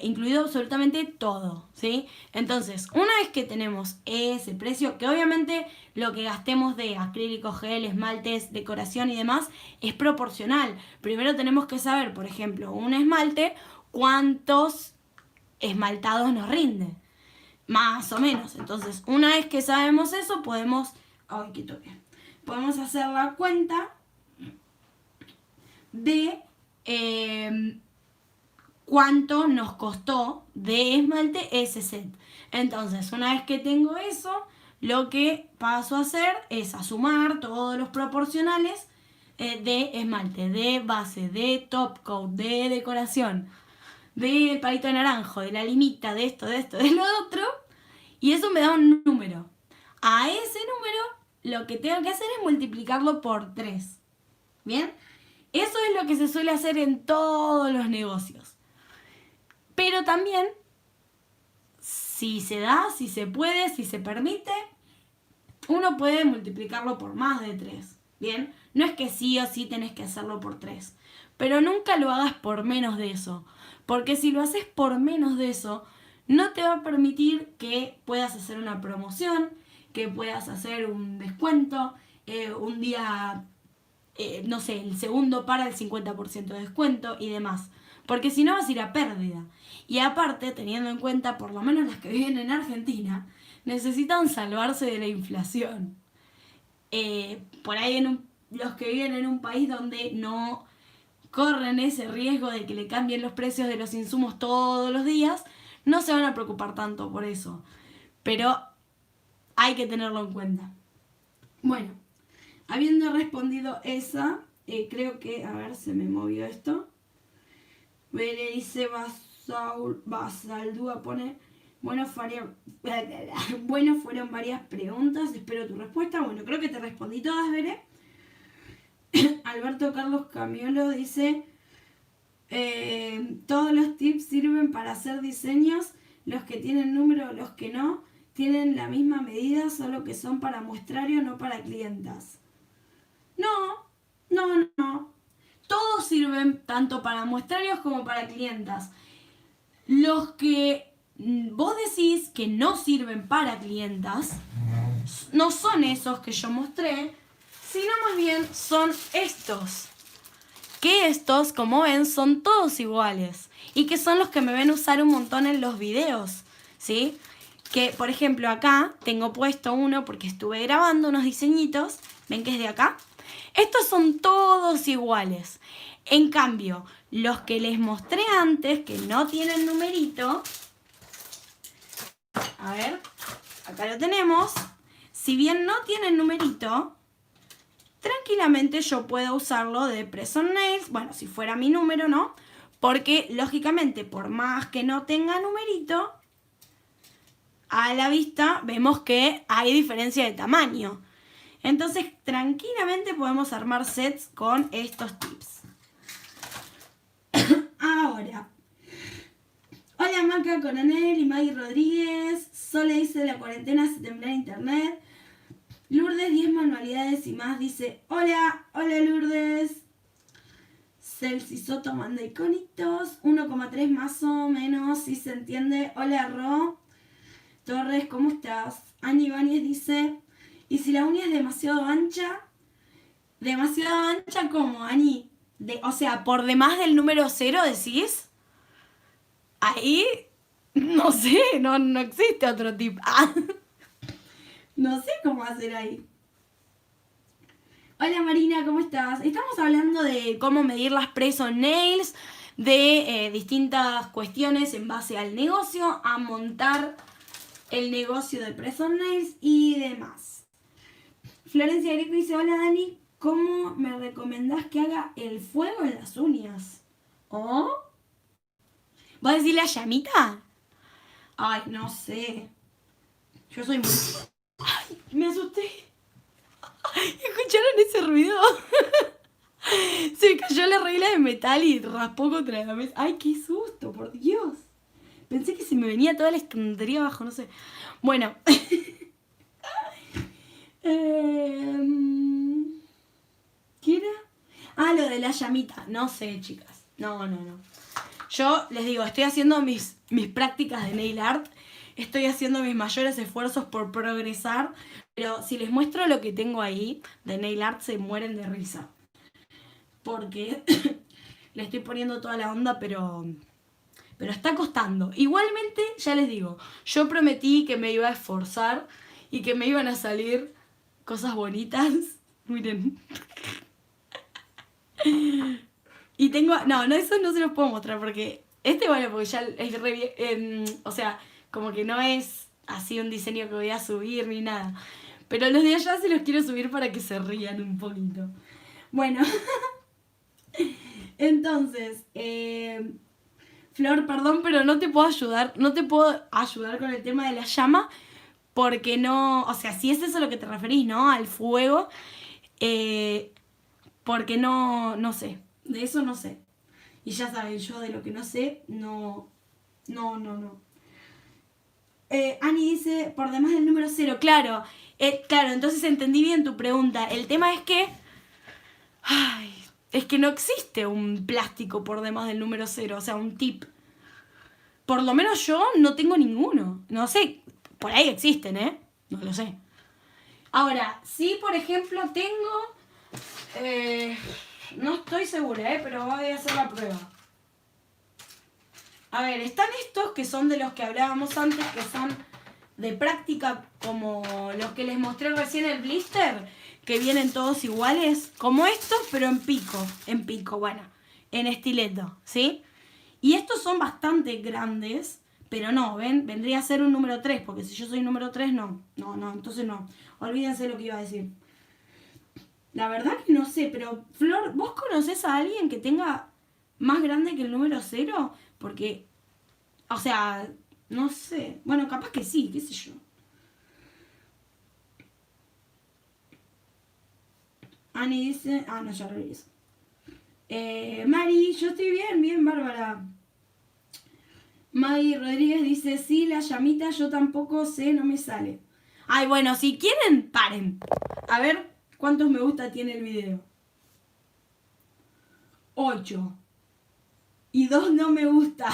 Speaker 1: incluido absolutamente todo, ¿sí? Entonces, una vez que tenemos ese precio, que obviamente lo que gastemos de acrílico, gel, esmaltes, decoración y demás es proporcional. Primero tenemos que saber, por ejemplo, un esmalte, cuántos esmaltados nos rinde, más o menos. Entonces, una vez que sabemos eso, podemos hacer la cuenta de cuánto nos costó de esmalte ese set. Entonces, una vez que tengo eso, lo que paso a hacer es a sumar todos los proporcionales de esmalte, de base, de top coat, de decoración, del palito de naranjo, de la limita, de esto, de lo otro, y eso me da un número. A ese número lo que tengo que hacer es multiplicarlo por 3. ¿Bien? Eso es lo que se suele hacer en todos los negocios. Pero también, si se da, si se puede, si se permite, uno puede multiplicarlo por más de 3. ¿Bien? No es que sí o sí tenés que hacerlo por 3. Pero nunca lo hagas por menos de eso. Porque si lo haces por menos de eso, no te va a permitir que puedas hacer una promoción, que puedas hacer un descuento, un día, no sé, el segundo para el 50% de descuento y demás. Porque si no vas a ir a pérdida. Y aparte, teniendo en cuenta, por lo menos las que viven en Argentina, necesitan salvarse de la inflación. Por ahí los que viven en un país donde no corren ese riesgo de que le cambien los precios de los insumos todos los días, no se van a preocupar tanto por eso. Pero hay que tenerlo en cuenta. Bueno, habiendo respondido esa, creo que, a ver, se me movió esto. Berenice Basaldúa pone, bueno, fueron varias preguntas, espero tu respuesta. Bueno, creo que te respondí todas, Bere. Alberto Carlos Camiolo dice, todos los tips sirven para hacer diseños, los que tienen número, los que no, tienen la misma medida, solo que son para muestrario, no para clientas. No, no. Todos sirven tanto para muestrarios como para clientas. Los que vos decís que no sirven para clientas no son esos que yo mostré, sino más bien son estos. Que estos, como ven, son todos iguales. Y que son los que me ven usar un montón en los videos, ¿sí? Que, por ejemplo, acá tengo puesto uno porque estuve grabando unos diseñitos. ¿Ven que es de acá? Estos son todos iguales. En cambio, los que les mostré antes, que no tienen numerito, a ver, acá lo tenemos. Si bien no tienen numerito, tranquilamente yo puedo usarlo de Press On Nails, bueno, si fuera mi número, ¿no? Porque, lógicamente, por más que no tenga numerito, a la vista vemos que hay diferencia de tamaño. Entonces, tranquilamente podemos armar sets con estos tips. Ahora, hola Maca Coronel y Maggie Rodríguez. Sole dice la cuarentena se tembló en internet. Lourdes 10 manualidades y más dice hola Lourdes. Celsi Soto manda iconitos. 1,3 más o menos, si se entiende. Hola Ro Torres, ¿cómo estás? Ani Ibáñez dice, ¿y si la uña es demasiado ancha? ¿Demasiado ancha cómo, Ani? O sea, por demás del número 0 decís. Ahí, no sé, no existe otro tip. No sé cómo hacer ahí. Hola Marina, ¿cómo estás? Estamos hablando de cómo medir las Press On Nails, de distintas cuestiones en base al negocio, a montar el negocio de Press On Nails y demás. Florencia Greco dice, hola Dani, ¿cómo me recomendás que haga el fuego en las uñas? ¿Oh? ¿Vas a decir la llamita? Ay, no sé. Yo soy muy... Ay, me asusté. ¿Escucharon ese ruido? Se cayó la regla de metal y raspó contra la mesa. Ay, qué susto, por Dios. Pensé que se me venía toda la estantería abajo, no sé. Bueno. ¿Qué era? Ah, lo de la llamita. No sé, chicas. No. Yo les digo, estoy haciendo mis prácticas de nail art. Estoy haciendo mis mayores esfuerzos por progresar. Pero si les muestro lo que tengo ahí de nail art, se mueren de risa. Porque le estoy poniendo toda la onda, pero está costando. Igualmente, ya les digo, yo prometí que me iba a esforzar y que me iban a salir cosas bonitas. Miren. Y tengo... No, eso no se los puedo mostrar porque... bueno, porque ya es re bien... o sea, como que no es así un diseño que voy a subir ni nada. Pero los de allá se los quiero subir para que se rían un poquito. Bueno. Entonces, Flor, perdón, pero no te puedo ayudar. No te puedo ayudar con el tema de la llama porque no... O sea, si es eso a lo que te referís, ¿no? Al fuego. Porque no sé. De eso no sé. Y ya saben, yo de lo que no sé, no. Ani dice, por demás del número 0. Claro, claro, entonces entendí bien tu pregunta. El tema es que... Ay, es que no existe un plástico por demás del número 0, o sea, un tip. Por lo menos yo no tengo ninguno. No sé, por ahí existen, ¿eh? No lo sé. Ahora, sí, por ejemplo, tengo... no estoy segura, pero voy a hacer la prueba. A ver, están estos que son de los que hablábamos antes, que son de práctica, como los que les mostré recién el blister, que vienen todos iguales, como estos, pero en pico, bueno, en estileto, ¿sí? Y estos son bastante grandes, pero no, ¿ven? Vendría a ser un número 3, porque si yo soy número 3, no, entonces no. Olvídense lo que iba a decir. La verdad que no sé, pero Flor, ¿vos conocés a alguien que tenga más grande que el número 0? Porque, o sea, no sé. Bueno, capaz que sí, qué sé yo. Ani dice... Ah, no, ya reviso. Mari, yo estoy bien, Bárbara. Maggie Rodríguez dice, sí, la llamita yo tampoco sé, no me sale. Ay, bueno, si quieren, paren. A ver cuántos me gusta tiene el video. 8. Y 2 no me gusta.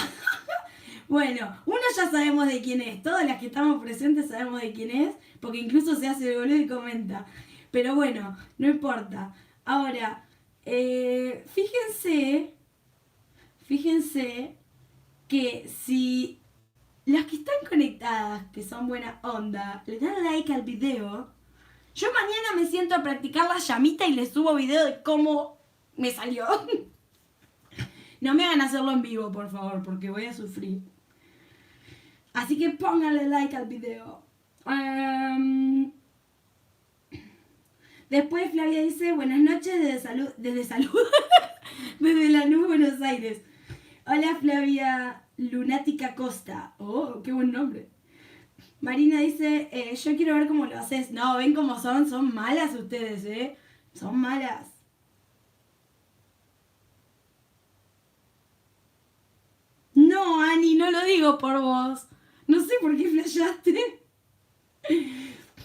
Speaker 1: Bueno, uno ya sabemos de quién es. Todas las que estamos presentes sabemos de quién es. Porque incluso se hace el boludo y comenta. Pero bueno, no importa. Ahora, fíjense que si las que están conectadas, que son buena onda, le dan like al video, yo mañana me siento a practicar la llamita y les subo video de cómo me salió. No me hagan hacerlo en vivo, por favor, porque voy a sufrir. Así que pónganle like al video. Después Flavia dice, buenas noches desde salud, desde Lanús, Buenos Aires. Hola Flavia Lunática Costa. Oh, qué buen nombre. Marina dice, yo quiero ver cómo lo haces. No, ven cómo son malas ustedes, son malas. No, Ani, no lo digo por vos. No sé por qué flasheaste.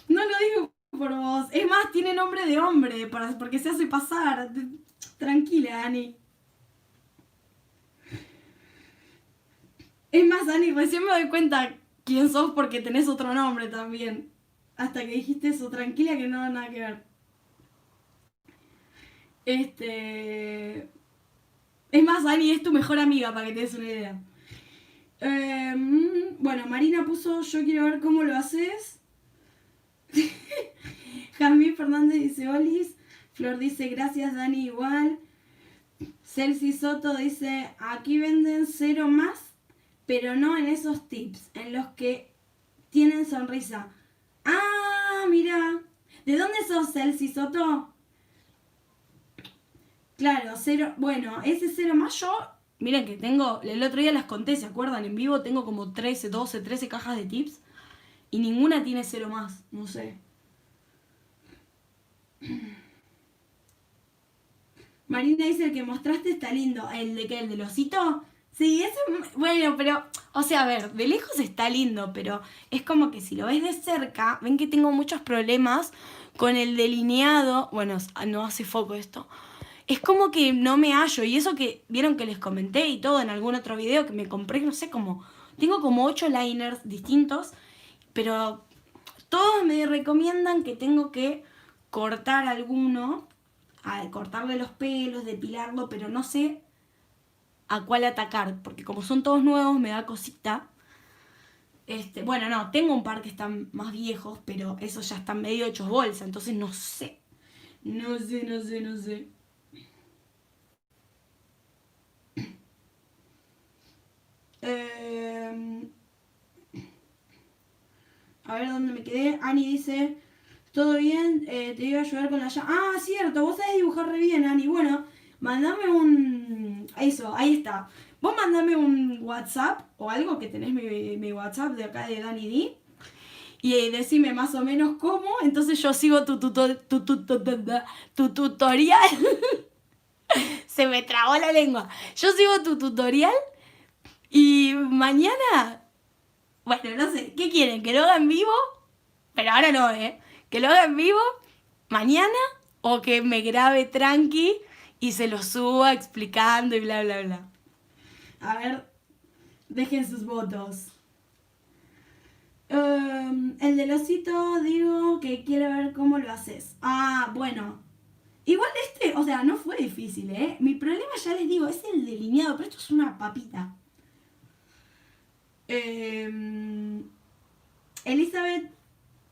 Speaker 1: No lo digo por vos. Es más, tiene nombre de hombre, porque se hace pasar. Tranquila, Ani. Es más, Ani, recién me doy cuenta quién sos porque tenés otro nombre también. Hasta que dijiste eso, tranquila que no va nada que ver. Es más, Ani es tu mejor amiga, para que te des una idea. Bueno, Marina puso, yo quiero ver cómo lo haces. Jamie Fernández dice, Olis. Flor dice, gracias Dani, igual. Celsi Soto dice, aquí venden 0 más, pero no en esos tips, en los que tienen sonrisa. Ah, mira. ¿De dónde sos, Celsi Soto? Claro, 0. Bueno, ese 0 más yo, miren que tengo, el otro día las conté, ¿se acuerdan? En vivo tengo como 13, 12, 13 cajas de tips y ninguna tiene 0 más, no sé. Marina dice, el que mostraste está lindo. ¿El de qué? ¿El del osito? Sí, ese, bueno, pero, o sea, a ver, de lejos está lindo, pero es como que si lo ves de cerca, ven que tengo muchos problemas con el delineado. Bueno, no hace foco esto. Es como que no me hallo. Y eso que vieron que les comenté y todo en algún otro video que me compré, no sé cómo. Tengo como 8 liners distintos, pero todos me recomiendan que tengo que cortar alguno, cortarle los pelos, depilarlo, pero no sé a cuál atacar, porque como son todos nuevos me da cosita. Bueno, no, tengo un par que están más viejos, pero esos ya están medio hechos bolsa, entonces no sé. No sé. A ver dónde me quedé. Ani dice, todo bien, te iba a ayudar con la llama. Ah, cierto, vos sabés dibujar re bien, Ani. Bueno, mandame un... Eso, ahí está. Vos mandame un WhatsApp o algo que tenés mi WhatsApp de acá de Dani D. Y decime más o menos cómo. Entonces yo sigo tu tutorial. Se me trabó la lengua. Yo sigo tu tutorial y mañana... Bueno, no sé, ¿qué quieren? ¿Que lo haga en vivo? Pero ahora no, ¿que lo haga en vivo mañana o que me grabe tranqui y se lo suba explicando y bla, bla, bla? A ver, dejen sus votos. El del osito, digo que quiere ver cómo lo haces. Ah, bueno. Igual o sea, no fue difícil, Mi problema, ya les digo, es el delineado, pero esto es una papita. Elizabeth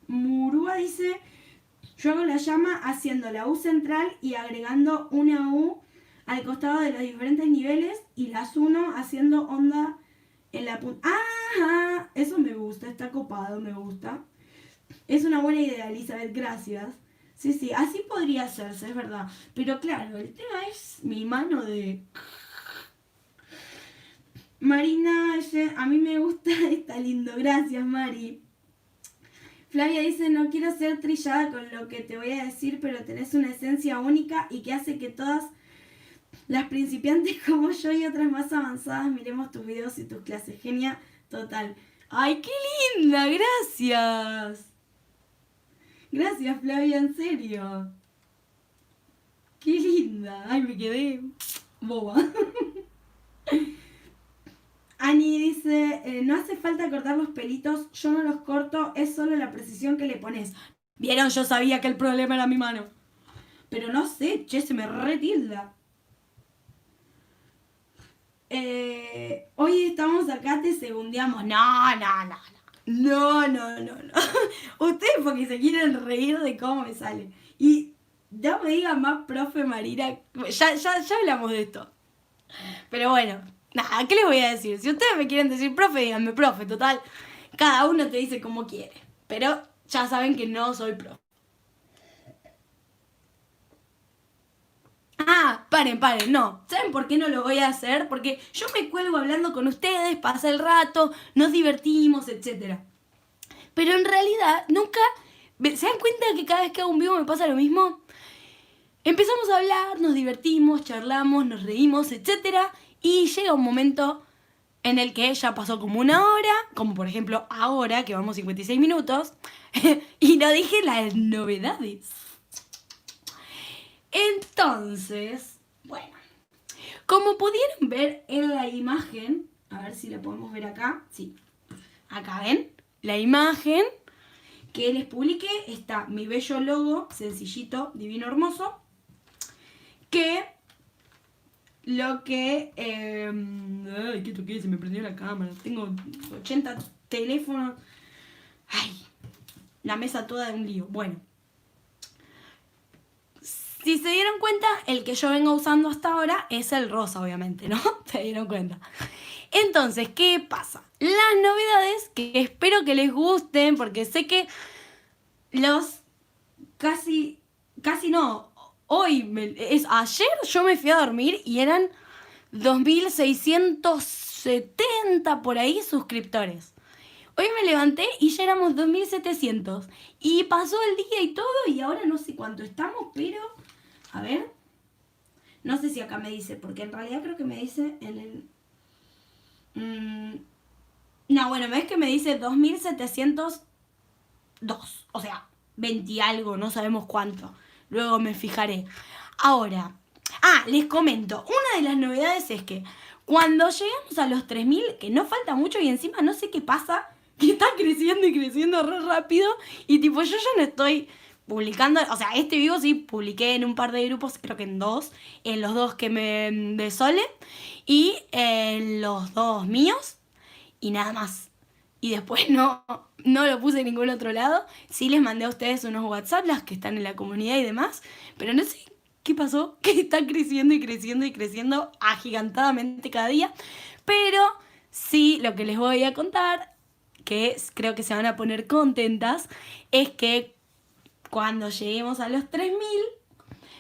Speaker 1: Murúa dice, yo hago la llama haciendo la U central y agregando una U al costado de los diferentes niveles y las uno haciendo onda en la punta. ¡Ajá! Eso me gusta, está copado, me gusta. Es una buena idea, Elizabeth, gracias. Sí, así podría hacerse, es verdad. Pero claro, el tema es mi mano de... Marina, a mí me gusta, está lindo, gracias Mari. Flavia dice, no quiero ser trillada con lo que te voy a decir, pero tenés una esencia única y que hace que todas Las principiantes como yo y otras más avanzadas, miremos tus videos y tus clases. Genia total. ¡Ay, qué linda! Gracias. Gracias, Flavia, en serio. Qué linda. Ay, me quedé boba. Ani dice, no hace falta cortar los pelitos, yo no los corto, es solo la precisión que le pones. Vieron, yo sabía que el problema era mi mano. Pero no sé, che, se me retilda. Hoy estamos acá, te segundeamos. No, no, no, no. No, no, no, no. Ustedes porque se quieren reír de cómo me sale. Y no me digan más, profe Marina. Ya hablamos de esto. Pero bueno, nada, ¿qué les voy a decir? Si ustedes me quieren decir profe, díganme profe, total. Cada uno te dice como quiere. Pero ya saben que no soy profe. Ah, paren, no. ¿Saben por qué no lo voy a hacer? Porque yo me cuelgo hablando con ustedes, pasa el rato, nos divertimos, etc. Pero en realidad nunca... ¿Se dan cuenta que cada vez que hago un vivo me pasa lo mismo? Empezamos a hablar, nos divertimos, charlamos, nos reímos, etc. Y llega un momento en el que ya pasó como una hora, como por ejemplo ahora, que vamos 56 minutos, y no dije las novedades. Entonces, bueno, como pudieron ver en la imagen, a ver si la podemos ver acá, sí, acá ven, la imagen que les publiqué, está mi bello logo, sencillito, divino, hermoso, que lo que... ay, ¿qué toqué? Se me prendió la cámara, tengo 80 teléfonos, ay, la mesa toda de un lío, bueno. Si se dieron cuenta, el que yo vengo usando hasta ahora es el rosa, obviamente, ¿no? Se dieron cuenta. Entonces, ¿qué pasa? Las novedades, que espero que les gusten, porque sé que los casi no, ayer yo me fui a dormir y eran 2.670 por ahí suscriptores. Hoy me levanté y ya éramos 2.700. Y pasó el día y todo y ahora no sé cuánto estamos, pero... A ver. No sé si acá me dice, porque en realidad creo que me dice en el... no, bueno, ves que me dice 2.702. O sea, 20 y algo, no sabemos cuánto. Luego me fijaré. Ahora, les comento. Una de las novedades es que cuando lleguemos a los 3.000, que no falta mucho y encima no sé qué pasa, que está creciendo y creciendo re rápido y tipo yo ya no estoy publicando, o sea, este vivo sí publiqué en un par de grupos, creo que en dos, en los dos que me de Sole y en los dos míos y nada más. Y después no lo puse en ningún otro lado. Sí les mandé a ustedes unos WhatsApp, las que están en la comunidad y demás, pero no sé qué pasó, que están creciendo y creciendo y creciendo agigantadamente cada día. Pero sí, lo que les voy a contar, que creo que se van a poner contentas, es que cuando lleguemos a los 3.000,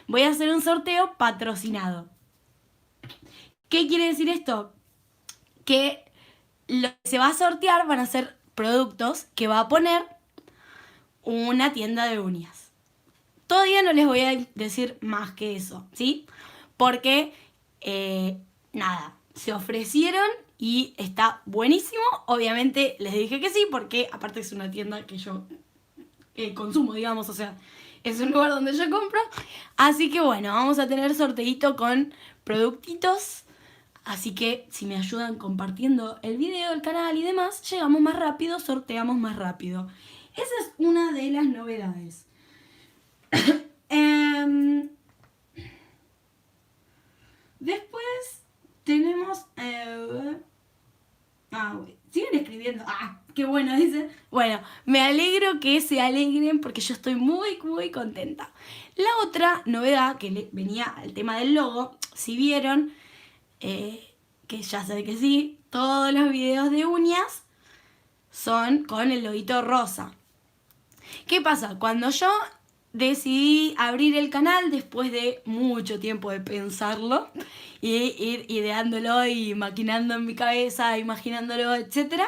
Speaker 1: voy a hacer un sorteo patrocinado. ¿Qué quiere decir esto? Que lo que se va a sortear van a ser productos que va a poner una tienda de uñas. Todavía no les voy a decir más que eso, ¿sí? Porque, nada, se ofrecieron y está buenísimo. Obviamente les dije que sí, porque aparte es una tienda que yo consumo, digamos, o sea, es un lugar donde yo compro. Así que bueno, vamos a tener sorteito con productitos. Así que si me ayudan compartiendo el video, el canal y demás, llegamos más rápido, sorteamos más rápido. Esa es una de las novedades. Después tenemos... siguen escribiendo. Qué bueno, dice. Bueno, me alegro que se alegren porque yo estoy muy, muy contenta. La otra novedad que venía al tema del logo, si vieron, que ya sé que sí, todos los videos de uñas son con el loguito rosa. ¿Qué pasa? Cuando yo decidí abrir el canal después de mucho tiempo de pensarlo y ir ideándolo y maquinando en mi cabeza, imaginándolo, etc.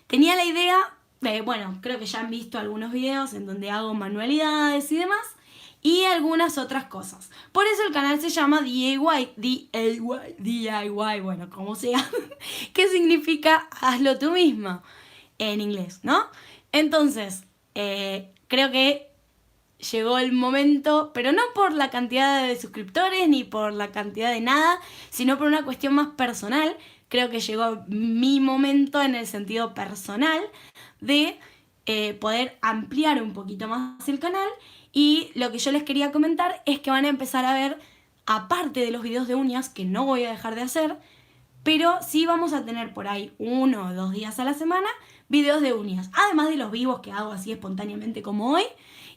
Speaker 1: Tenía la idea de, bueno, creo que ya han visto algunos videos en donde hago manualidades y demás, y algunas otras cosas. Por eso el canal se llama DIY, bueno, como sea, que significa hazlo tú misma en inglés, ¿no? Entonces, creo que llegó el momento, pero no por la cantidad de suscriptores ni por la cantidad de nada, sino por una cuestión más personal. Creo que llegó mi momento en el sentido personal de poder ampliar un poquito más el canal. Y lo que yo les quería comentar es que van a empezar a ver, aparte de los videos de uñas, que no voy a dejar de hacer, pero sí vamos a tener por ahí 1 o 2 días a la semana videos de uñas. Además de los vivos que hago así espontáneamente como hoy,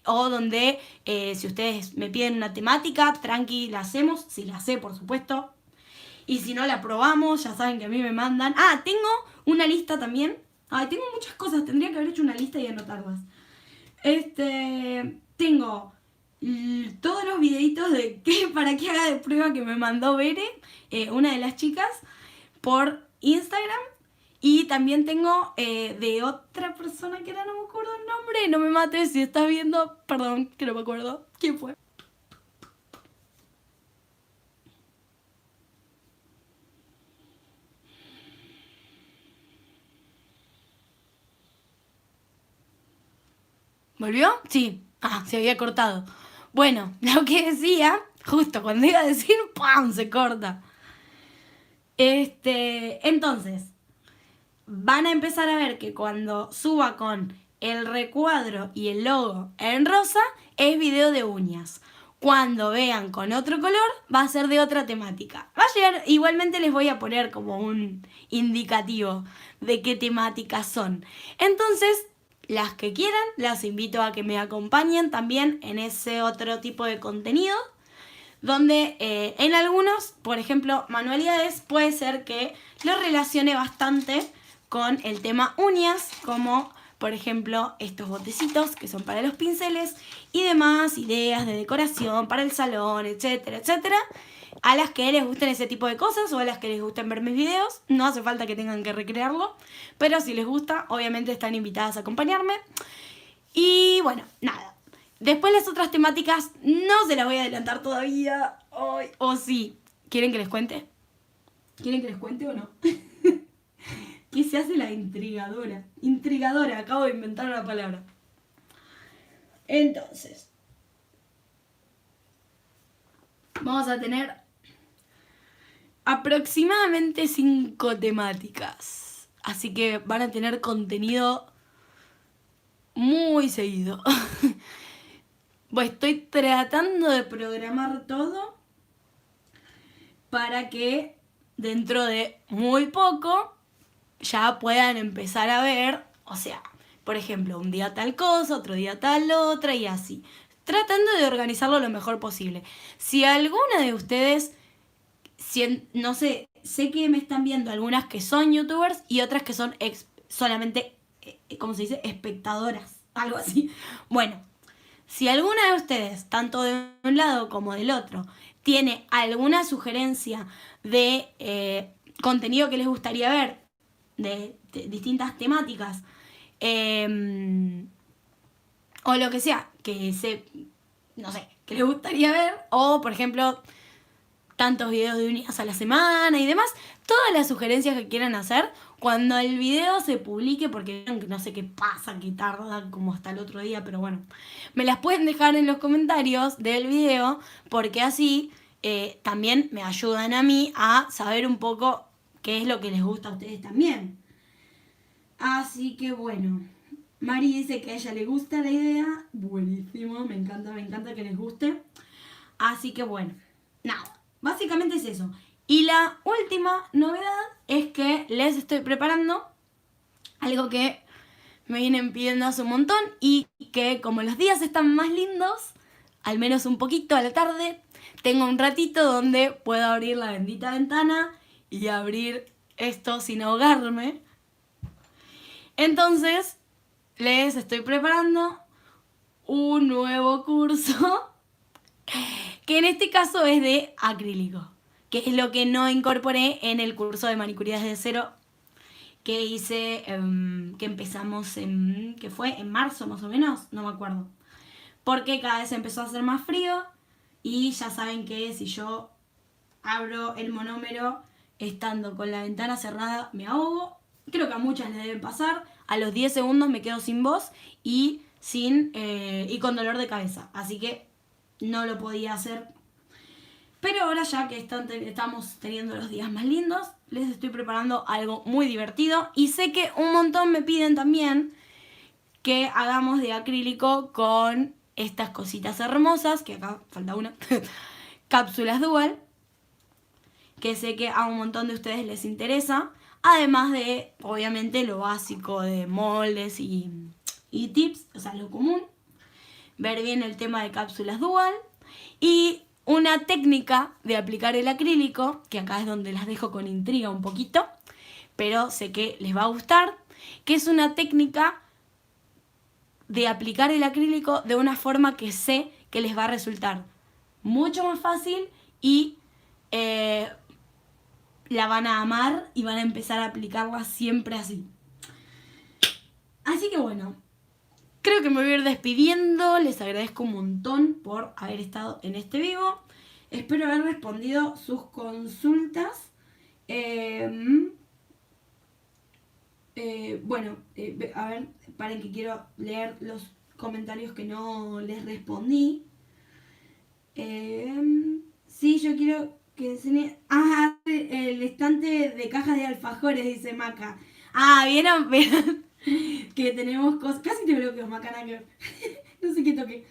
Speaker 1: o donde si ustedes me piden una temática, tranqui, la hacemos, si la sé por supuesto. Y si no la probamos, ya saben que a mí me mandan. Ah, tengo una lista también. Ay, tengo muchas cosas, tendría que haber hecho una lista y anotarlas. Tengo todos los videitos de para que haga de prueba que me mandó Bere, una de las chicas, por Instagram. Y también tengo de otra persona que ahora no me acuerdo el nombre. No me mates si estás viendo. Perdón, que no me acuerdo. ¿Quién fue? ¿Volvió? Sí. Ah, se había cortado. Bueno, lo que decía, justo cuando iba a decir, ¡pam! Se corta. Entonces, van a empezar a ver que cuando suba con el recuadro y el logo en rosa, es video de uñas. Cuando vean con otro color, va a ser de otra temática. Va a llegar, igualmente les voy a poner como un indicativo de qué temáticas son. Entonces, las que quieran, las invito a que me acompañen también en ese otro tipo de contenido, donde en algunos, por ejemplo, manualidades, puede ser que lo relacione bastante con el tema uñas, como por ejemplo estos botecitos que son para los pinceles y demás ideas de decoración para el salón, etcétera, etcétera. A las que les gusten ese tipo de cosas o a las que les gusten ver mis videos, no hace falta que tengan que recrearlo, pero si les gusta, obviamente están invitadas a acompañarme. Y bueno, nada. Después las otras temáticas no se las voy a adelantar todavía. O sí. ¿Quieren que les cuente? ¿Quieren que les cuente o no? ¿Qué se hace la intrigadora? Intrigadora, acabo de inventar una palabra. Entonces, vamos a tener aproximadamente 5 temáticas. Así que van a tener contenido muy seguido. Bueno, estoy tratando de programar todo para que dentro de muy poco ya puedan empezar a ver, o sea, por ejemplo, un día tal cosa, otro día tal otra y así. Tratando de organizarlo lo mejor posible. Si alguna de ustedes, no sé, sé que me están viendo algunas que son youtubers y otras que son solamente, ¿cómo se dice? Espectadoras, algo así. Bueno, si alguna de ustedes, tanto de un lado como del otro, tiene alguna sugerencia de contenido que les gustaría ver, de distintas temáticas, o lo que sea, no sé, que les gustaría ver, o por ejemplo, tantos videos de uñas a la semana y demás, todas las sugerencias que quieran hacer, cuando el video se publique, porque no sé qué pasa, que tarda como hasta el otro día, pero bueno, me las pueden dejar en los comentarios del video, porque así también me ayudan a mí a saber un poco qué es lo que les gusta a ustedes también. Así que bueno, Mari dice que a ella le gusta la idea, buenísimo, me encanta que les guste. Así que bueno, nada, básicamente es eso. Y la última novedad es que les estoy preparando algo que me vienen pidiendo hace un montón y que como los días están más lindos, al menos un poquito a la tarde, tengo un ratito donde puedo abrir la bendita ventana y abrir esto sin ahogarme. Entonces, les estoy preparando un nuevo curso que en este caso es de acrílico, que es lo que no incorporé en el curso de manicuría desde cero que hice, que empezamos que fue en marzo más o menos, no me acuerdo. porque cada vez empezó a hacer más frío y ya saben que si yo abro el monómero estando con la ventana cerrada me ahogo. Creo que a muchas les deben pasar. A los 10 segundos me quedo sin voz y con dolor de cabeza. Así que no lo podía hacer. Pero ahora ya que estamos teniendo los días más lindos, les estoy preparando algo muy divertido. Y sé que un montón me piden también que hagamos de acrílico con estas cositas hermosas, que acá falta una, cápsulas dual, que sé que a un montón de ustedes les interesa. Además de, obviamente, lo básico de moldes y tips, o sea, lo común. Ver bien el tema de cápsulas dual. Y una técnica de aplicar el acrílico, que acá es donde las dejo con intriga un poquito, pero sé que les va a gustar, que es una técnica de aplicar el acrílico de una forma que sé que les va a resultar mucho más fácil y la van a amar y van a empezar a aplicarla siempre así. Así que bueno, creo que me voy a ir despidiendo. Les agradezco un montón por haber estado en este vivo. Espero haber respondido sus consultas. A ver, paren que quiero leer los comentarios que no les respondí. Sí, yo quiero que enseñe... Ah, el estante de cajas de alfajores, dice Maca. Ah, ¿vieron? Que tenemos cosas... Casi te bloqueo, Maca, nada que ver. No sé qué toque.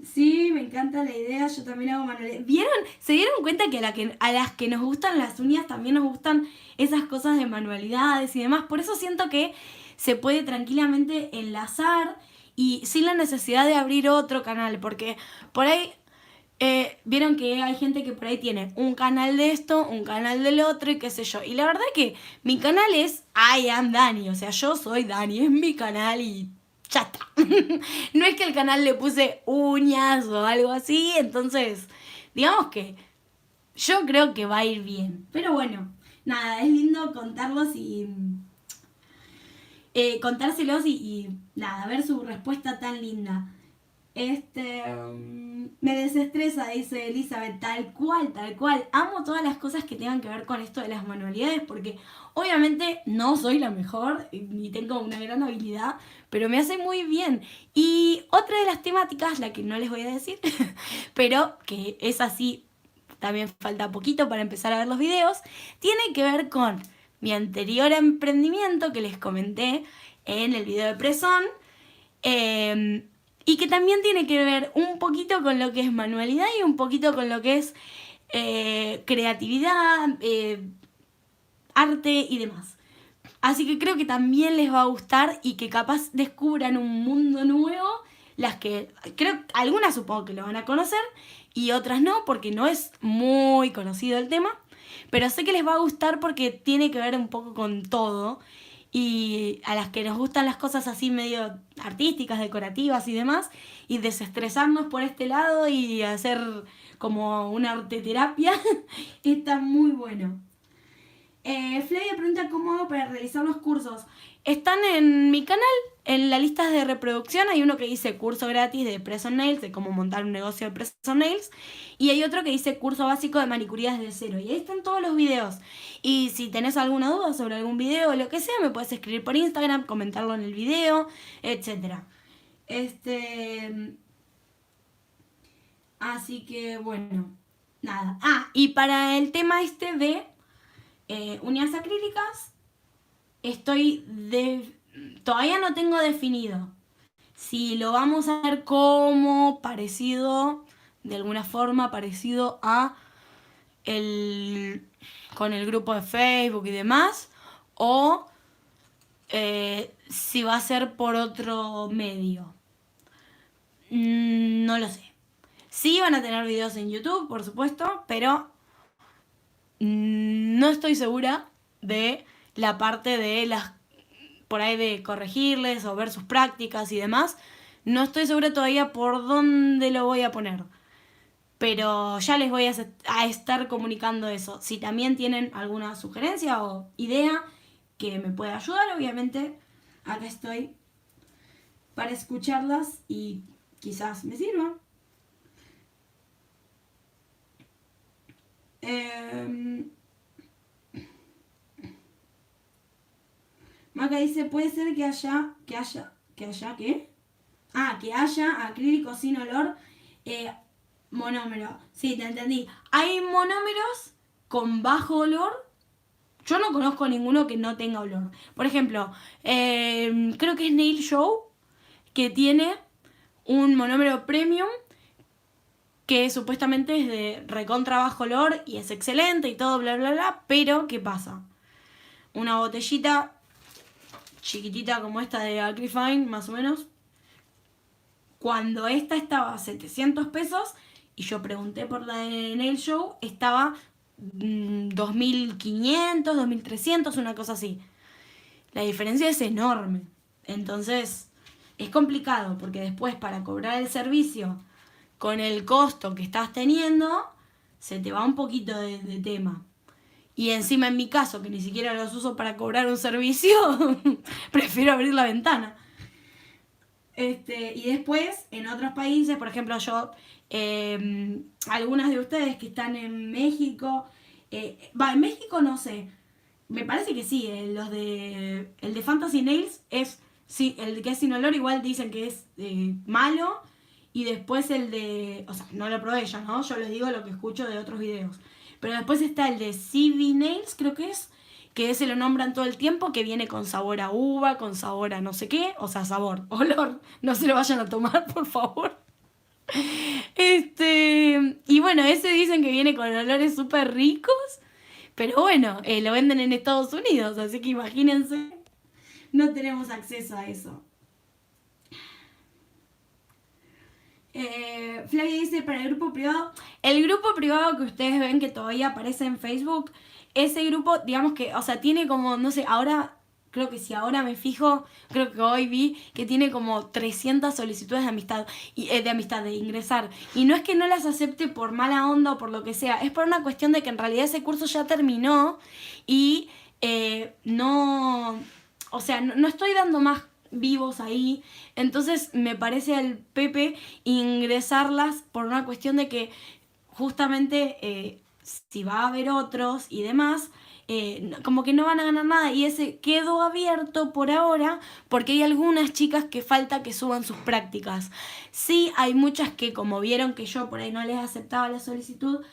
Speaker 1: Sí, me encanta la idea. Yo también hago manualidades. ¿Vieron? ¿Se dieron cuenta que a las que nos gustan las uñas también nos gustan esas cosas de manualidades y demás? Por eso siento que se puede tranquilamente enlazar y sin la necesidad de abrir otro canal, porque por ahí vieron que hay gente que por ahí tiene un canal de esto, un canal del otro y qué sé yo. Y la verdad que mi canal es I am Dani, o sea, yo soy Dani, es mi canal y ya está. No es que al canal le puse uñas o algo así, entonces digamos que yo creo que va a ir bien. Pero bueno, nada, es lindo contarlos y contárselos y nada, ver su respuesta tan linda. Me desestresa, dice Elizabeth, tal cual, tal cual. Amo todas las cosas que tengan que ver con esto de las manualidades porque obviamente no soy la mejor ni tengo una gran habilidad, pero me hace muy bien. Y otra de las temáticas, la que no les voy a decir, pero que es así, también falta poquito para empezar a ver los videos, tiene que ver con mi anterior emprendimiento que les comenté en el video de Presón. Y que también tiene que ver un poquito con lo que es manualidad y un poquito con lo que es creatividad, arte y demás. Así que creo que también les va a gustar y que capaz descubran un mundo nuevo. Las que creo, algunas supongo que lo van a conocer y otras no, porque no es muy conocido el tema. Pero sé que les va a gustar porque tiene que ver un poco con todo. Y a las que nos gustan las cosas así medio artísticas, decorativas y demás, y desestresarnos por este lado y hacer como una arteterapia, está muy bueno. Flavia pregunta cómo hago para realizar los cursos. Están en mi canal, en la lista de reproducción hay uno que dice curso gratis de Press on Nails, de cómo montar un negocio de Press on Nails, y hay otro que dice curso básico de manicuría desde cero, y ahí están todos los videos. Y si tenés alguna duda sobre algún video o lo que sea, me puedes escribir por Instagram, comentarlo en el video, etc. Así que bueno, nada. Ah, y para el tema de uñas acrílicas, todavía no tengo definido si lo vamos a hacer como parecido, de alguna forma parecido a con el grupo de Facebook y demás, o si va a ser por otro medio. No lo sé. Sí van a tener videos en YouTube, por supuesto, pero no estoy segura de la parte de por ahí de corregirles o ver sus prácticas y demás. No estoy segura todavía por dónde lo voy a poner. Pero ya les voy a estar comunicando eso. Si también tienen alguna sugerencia o idea que me pueda ayudar, obviamente, acá estoy para escucharlas y quizás me sirva. Maca dice, puede ser que haya, ¿qué? Ah, que haya acrílico sin olor, monómero. Sí, te entendí. Hay monómeros con bajo olor. Yo no conozco ninguno que no tenga olor. Por ejemplo, creo que es Nail Show, que tiene un monómero premium que supuestamente es de recontra bajo olor y es excelente y todo, bla, bla, bla. Pero, ¿qué pasa? Una botellita chiquitita como esta de Acrifine, más o menos. Cuando esta estaba a 700 pesos y yo pregunté por la de Nail Show, estaba 2500, 2300, una cosa así. La diferencia es enorme. Entonces, es complicado porque después para cobrar el servicio con el costo que estás teniendo, se te va un poquito de tema. Y encima en mi caso, que ni siquiera los uso para cobrar un servicio, prefiero abrir la ventana. Y después, en otros países, por ejemplo, yo, algunas de ustedes que están en México, en México no sé, me parece que sí, el de Fantasy Nails es, sí, el que es sin olor igual dicen que es malo, y después el de, o sea, no lo probé ya, ¿no? Yo les digo lo que escucho de otros videos. Pero después está el de CV Nails, creo que ese lo nombran todo el tiempo, que viene con sabor a uva, con sabor a no sé qué, o sea, sabor, olor, no se lo vayan a tomar, por favor. Y bueno, ese dicen que viene con olores súper ricos, pero bueno, lo venden en Estados Unidos, así que imagínense, no tenemos acceso a eso. Flavia dice, para el grupo privado que ustedes ven que todavía aparece en Facebook, ese grupo, digamos que, o sea, tiene como, no sé, ahora, creo que si ahora me fijo, creo que hoy vi que tiene como 300 solicitudes de amistad, de ingresar. Y no es que no las acepte por mala onda o por lo que sea, es por una cuestión de que en realidad ese curso ya terminó y no, o sea, no estoy dando más vivos ahí, entonces me parece al Pepe ingresarlas por una cuestión de que justamente si va a haber otros y demás, como que no van a ganar nada, y ese quedó abierto por ahora porque hay algunas chicas que falta que suban sus prácticas. Sí, hay muchas que, como vieron que yo por ahí no les aceptaba la solicitud,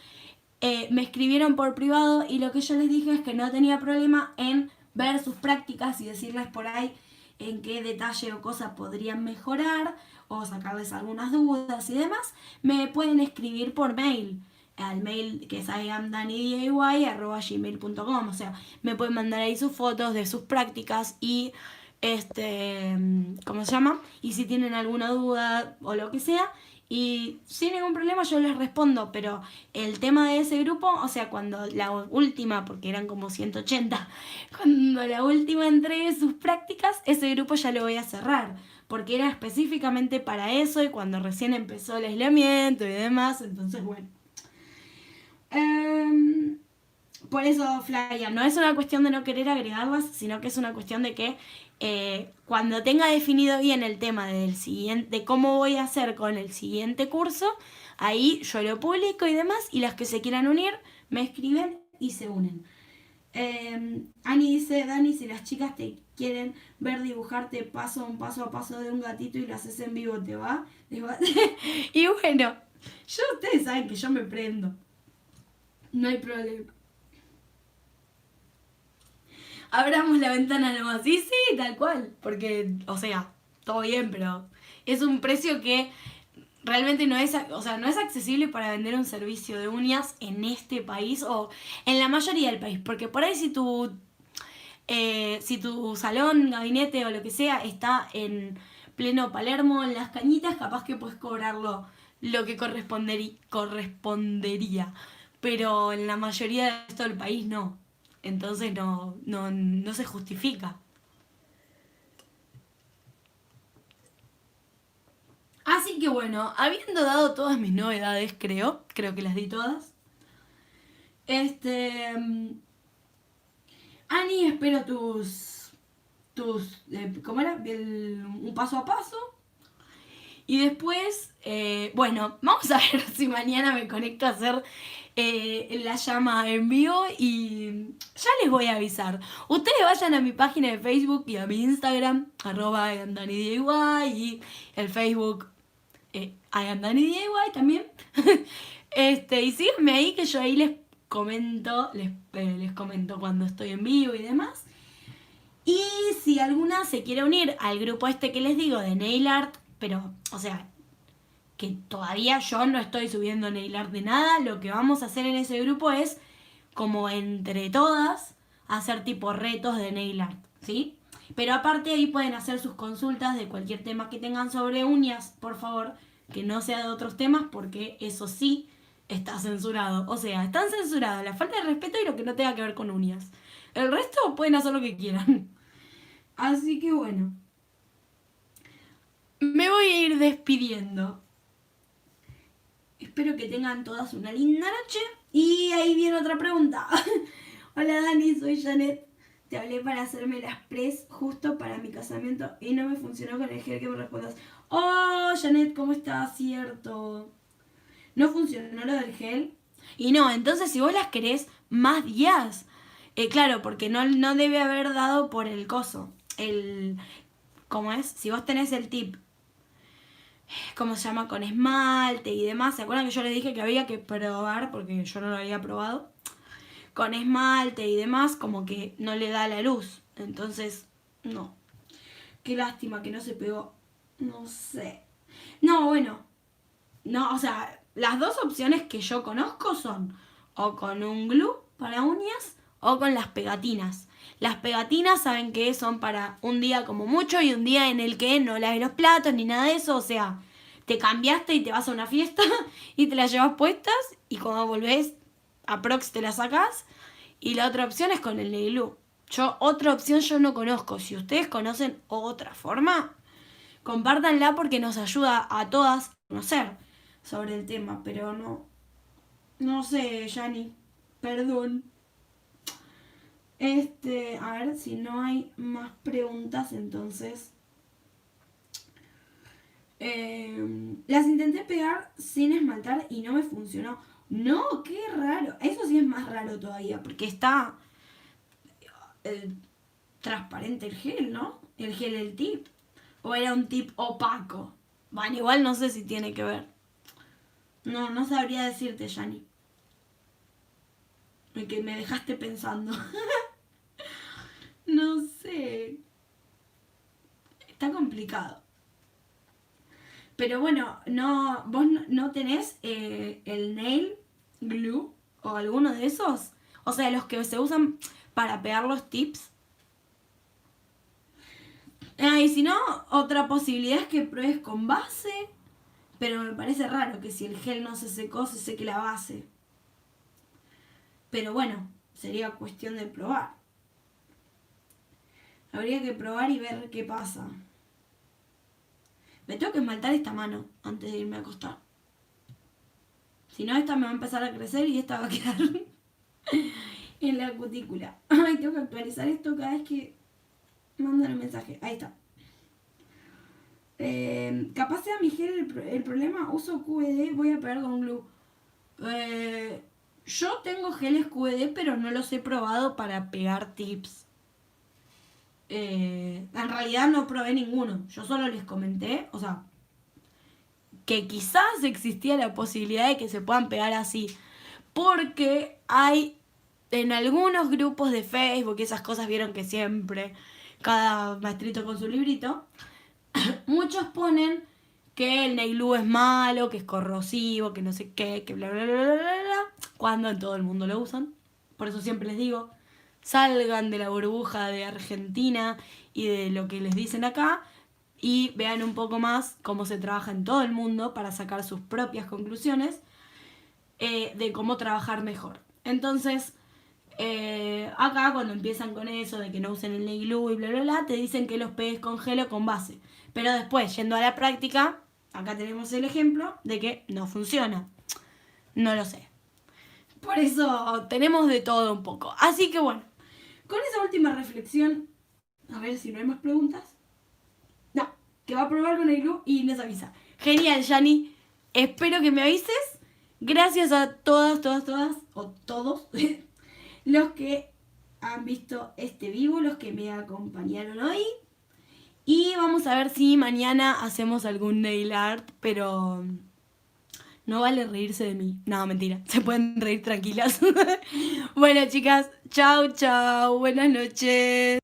Speaker 1: me escribieron por privado, y lo que yo les dije es que no tenía problema en ver sus prácticas y decirles por ahí en qué detalle o cosa podrían mejorar o sacarles algunas dudas y demás. Me pueden escribir por mail al mail que es iamdanidiy@gmail.com. O sea, me pueden mandar ahí sus fotos de sus prácticas y ¿cómo se llama? Y si tienen alguna duda o lo que sea, y sin ningún problema yo les respondo. Pero el tema de ese grupo, o sea, cuando la última, porque eran como 180, cuando la última entregue sus prácticas, ese grupo ya lo voy a cerrar, porque era específicamente para eso y cuando recién empezó el aislamiento y demás. Entonces, bueno. Por eso, Flaya, no es una cuestión de no querer agregarlas, sino que es una cuestión de que cuando tenga definido bien el tema del siguiente, de cómo voy a hacer con el siguiente curso, ahí yo lo publico y demás, y las que se quieran unir me escriben y se unen. Ani dice, Dani, si las chicas te quieren ver dibujarte un paso a paso de un gatito y lo haces en vivo, ¿te va? Y bueno, ustedes saben que yo me prendo. No hay problema. Abramos la ventana nomás. Sí, sí, tal cual. Porque, o sea, todo bien, pero es un precio que realmente no es, o sea, no es accesible para vender un servicio de uñas en este país o en la mayoría del país. Porque por ahí si tu salón, gabinete o lo que sea está en pleno Palermo, en Las Cañitas, capaz que puedes cobrarlo lo que correspondería. Pero en la mayoría de todo el país no. Entonces no se justifica. Así que bueno, habiendo dado todas mis novedades, creo que las di todas. Ani, espero tus ¿cómo era? Un paso a paso. Y después, bueno, vamos a ver si mañana me conecto a hacer la llama en vivo y ya les voy a avisar. Ustedes vayan a mi página de Facebook y a mi Instagram, @IamDaniDIY, y el Facebook IamDaniDIY también. Y síganme ahí que yo ahí les comento, les comento cuando estoy en vivo y demás. Y si alguna se quiere unir al grupo este que les digo de nail art, pero, o sea, que todavía yo no estoy subiendo nail art de nada, lo que vamos a hacer en ese grupo es, como entre todas, hacer tipo retos de nail art, ¿sí? Pero aparte ahí pueden hacer sus consultas de cualquier tema que tengan sobre uñas, por favor, que no sea de otros temas, porque eso sí está censurado. O sea, están censuradas la falta de respeto y lo que no tenga que ver con uñas. El resto pueden hacer lo que quieran. Así que bueno. Me voy a ir despidiendo. Espero que tengan todas una linda noche. Y ahí viene otra pregunta. Hola Dani, soy Janet. Te hablé para hacerme las press justo para mi casamiento y no me funcionó con el gel que me respondas. Oh, Janet, ¿cómo estás? Cierto. ¿No funcionó lo del gel? Y no, entonces si vos las querés más días. Claro, porque no debe haber dado por el coso. ¿Cómo es? Si vos tenés el tip, ¿cómo se llama? Con esmalte y demás. ¿Se acuerdan que yo les dije que había que probar? Porque yo no lo había probado. Con esmalte y demás, como que no le da la luz. Entonces, no. Qué lástima que no se pegó. No sé. No, bueno. No, o sea, las dos opciones que yo conozco son o con un glue para uñas o con las pegatinas. Las pegatinas saben que son para un día como mucho y un día en el que no laves los platos ni nada de eso. O sea, te cambiaste y te vas a una fiesta y te las llevas puestas y cuando volvés, aprox te las sacás. Y la otra opción es con el nail glue. Otra opción yo no conozco. Si ustedes conocen otra forma, compártanla porque nos ayuda a todas a conocer sobre el tema, pero no sé, Yani, perdón. A ver si no hay más preguntas, entonces. Las intenté pegar sin esmaltar y no me funcionó. No, qué raro. Eso sí es más raro todavía, porque está transparente el gel, ¿no? El gel, el tip. O era un tip opaco. Bueno, igual no sé si tiene que ver. No sabría decirte, Yani. Que me dejaste pensando. No sé. Está complicado. Pero bueno, ¿vos no tenés el nail glue o alguno de esos? O sea, los que se usan para pegar los tips. Y si no, otra posibilidad es que pruebes con base. Pero me parece raro que si el gel no se secó, se seque la base. Pero bueno, sería cuestión de probar. Habría que probar y ver qué pasa. Me tengo que esmaltar esta mano antes de irme a acostar. Si no, esta me va a empezar a crecer y esta va a quedar en la cutícula. Ay, tengo que actualizar esto cada vez que mandan el mensaje. Ahí está. Capaz sea mi gel el problema. Uso QED, voy a pegar con glue. Yo tengo geles QED, pero no los he probado para pegar tips. En realidad no probé ninguno. Yo solo les comenté, o sea, que quizás existía la posibilidad de que se puedan pegar así. Porque hay en algunos grupos de Facebook, esas cosas vieron que siempre, cada maestrito con su librito, muchos ponen que el nail glue es malo, que es corrosivo, que no sé qué, que bla bla bla bla bla, cuando en todo el mundo lo usan. Por eso siempre les digo, salgan de la burbuja de Argentina y de lo que les dicen acá y vean un poco más cómo se trabaja en todo el mundo para sacar sus propias conclusiones de cómo trabajar mejor. Entonces, acá cuando empiezan con eso de que no usen el nail glue y bla bla bla, te dicen que los pegues con gel o con base. Pero después, yendo a la práctica, acá tenemos el ejemplo de que no funciona. No lo sé. Por eso tenemos de todo un poco. Así que bueno, con esa última reflexión A ver si no hay más preguntas. No, que va a probar con el glue y nos avisa. Genial, Yani. Espero que me avises. Gracias a todas, o todos, los que han visto este vivo, los que me acompañaron hoy. Y vamos a ver si mañana hacemos algún nail art, pero no vale reírse de mí. No, mentira, se pueden reír tranquilas. Bueno, chicas, chau, chau, buenas noches.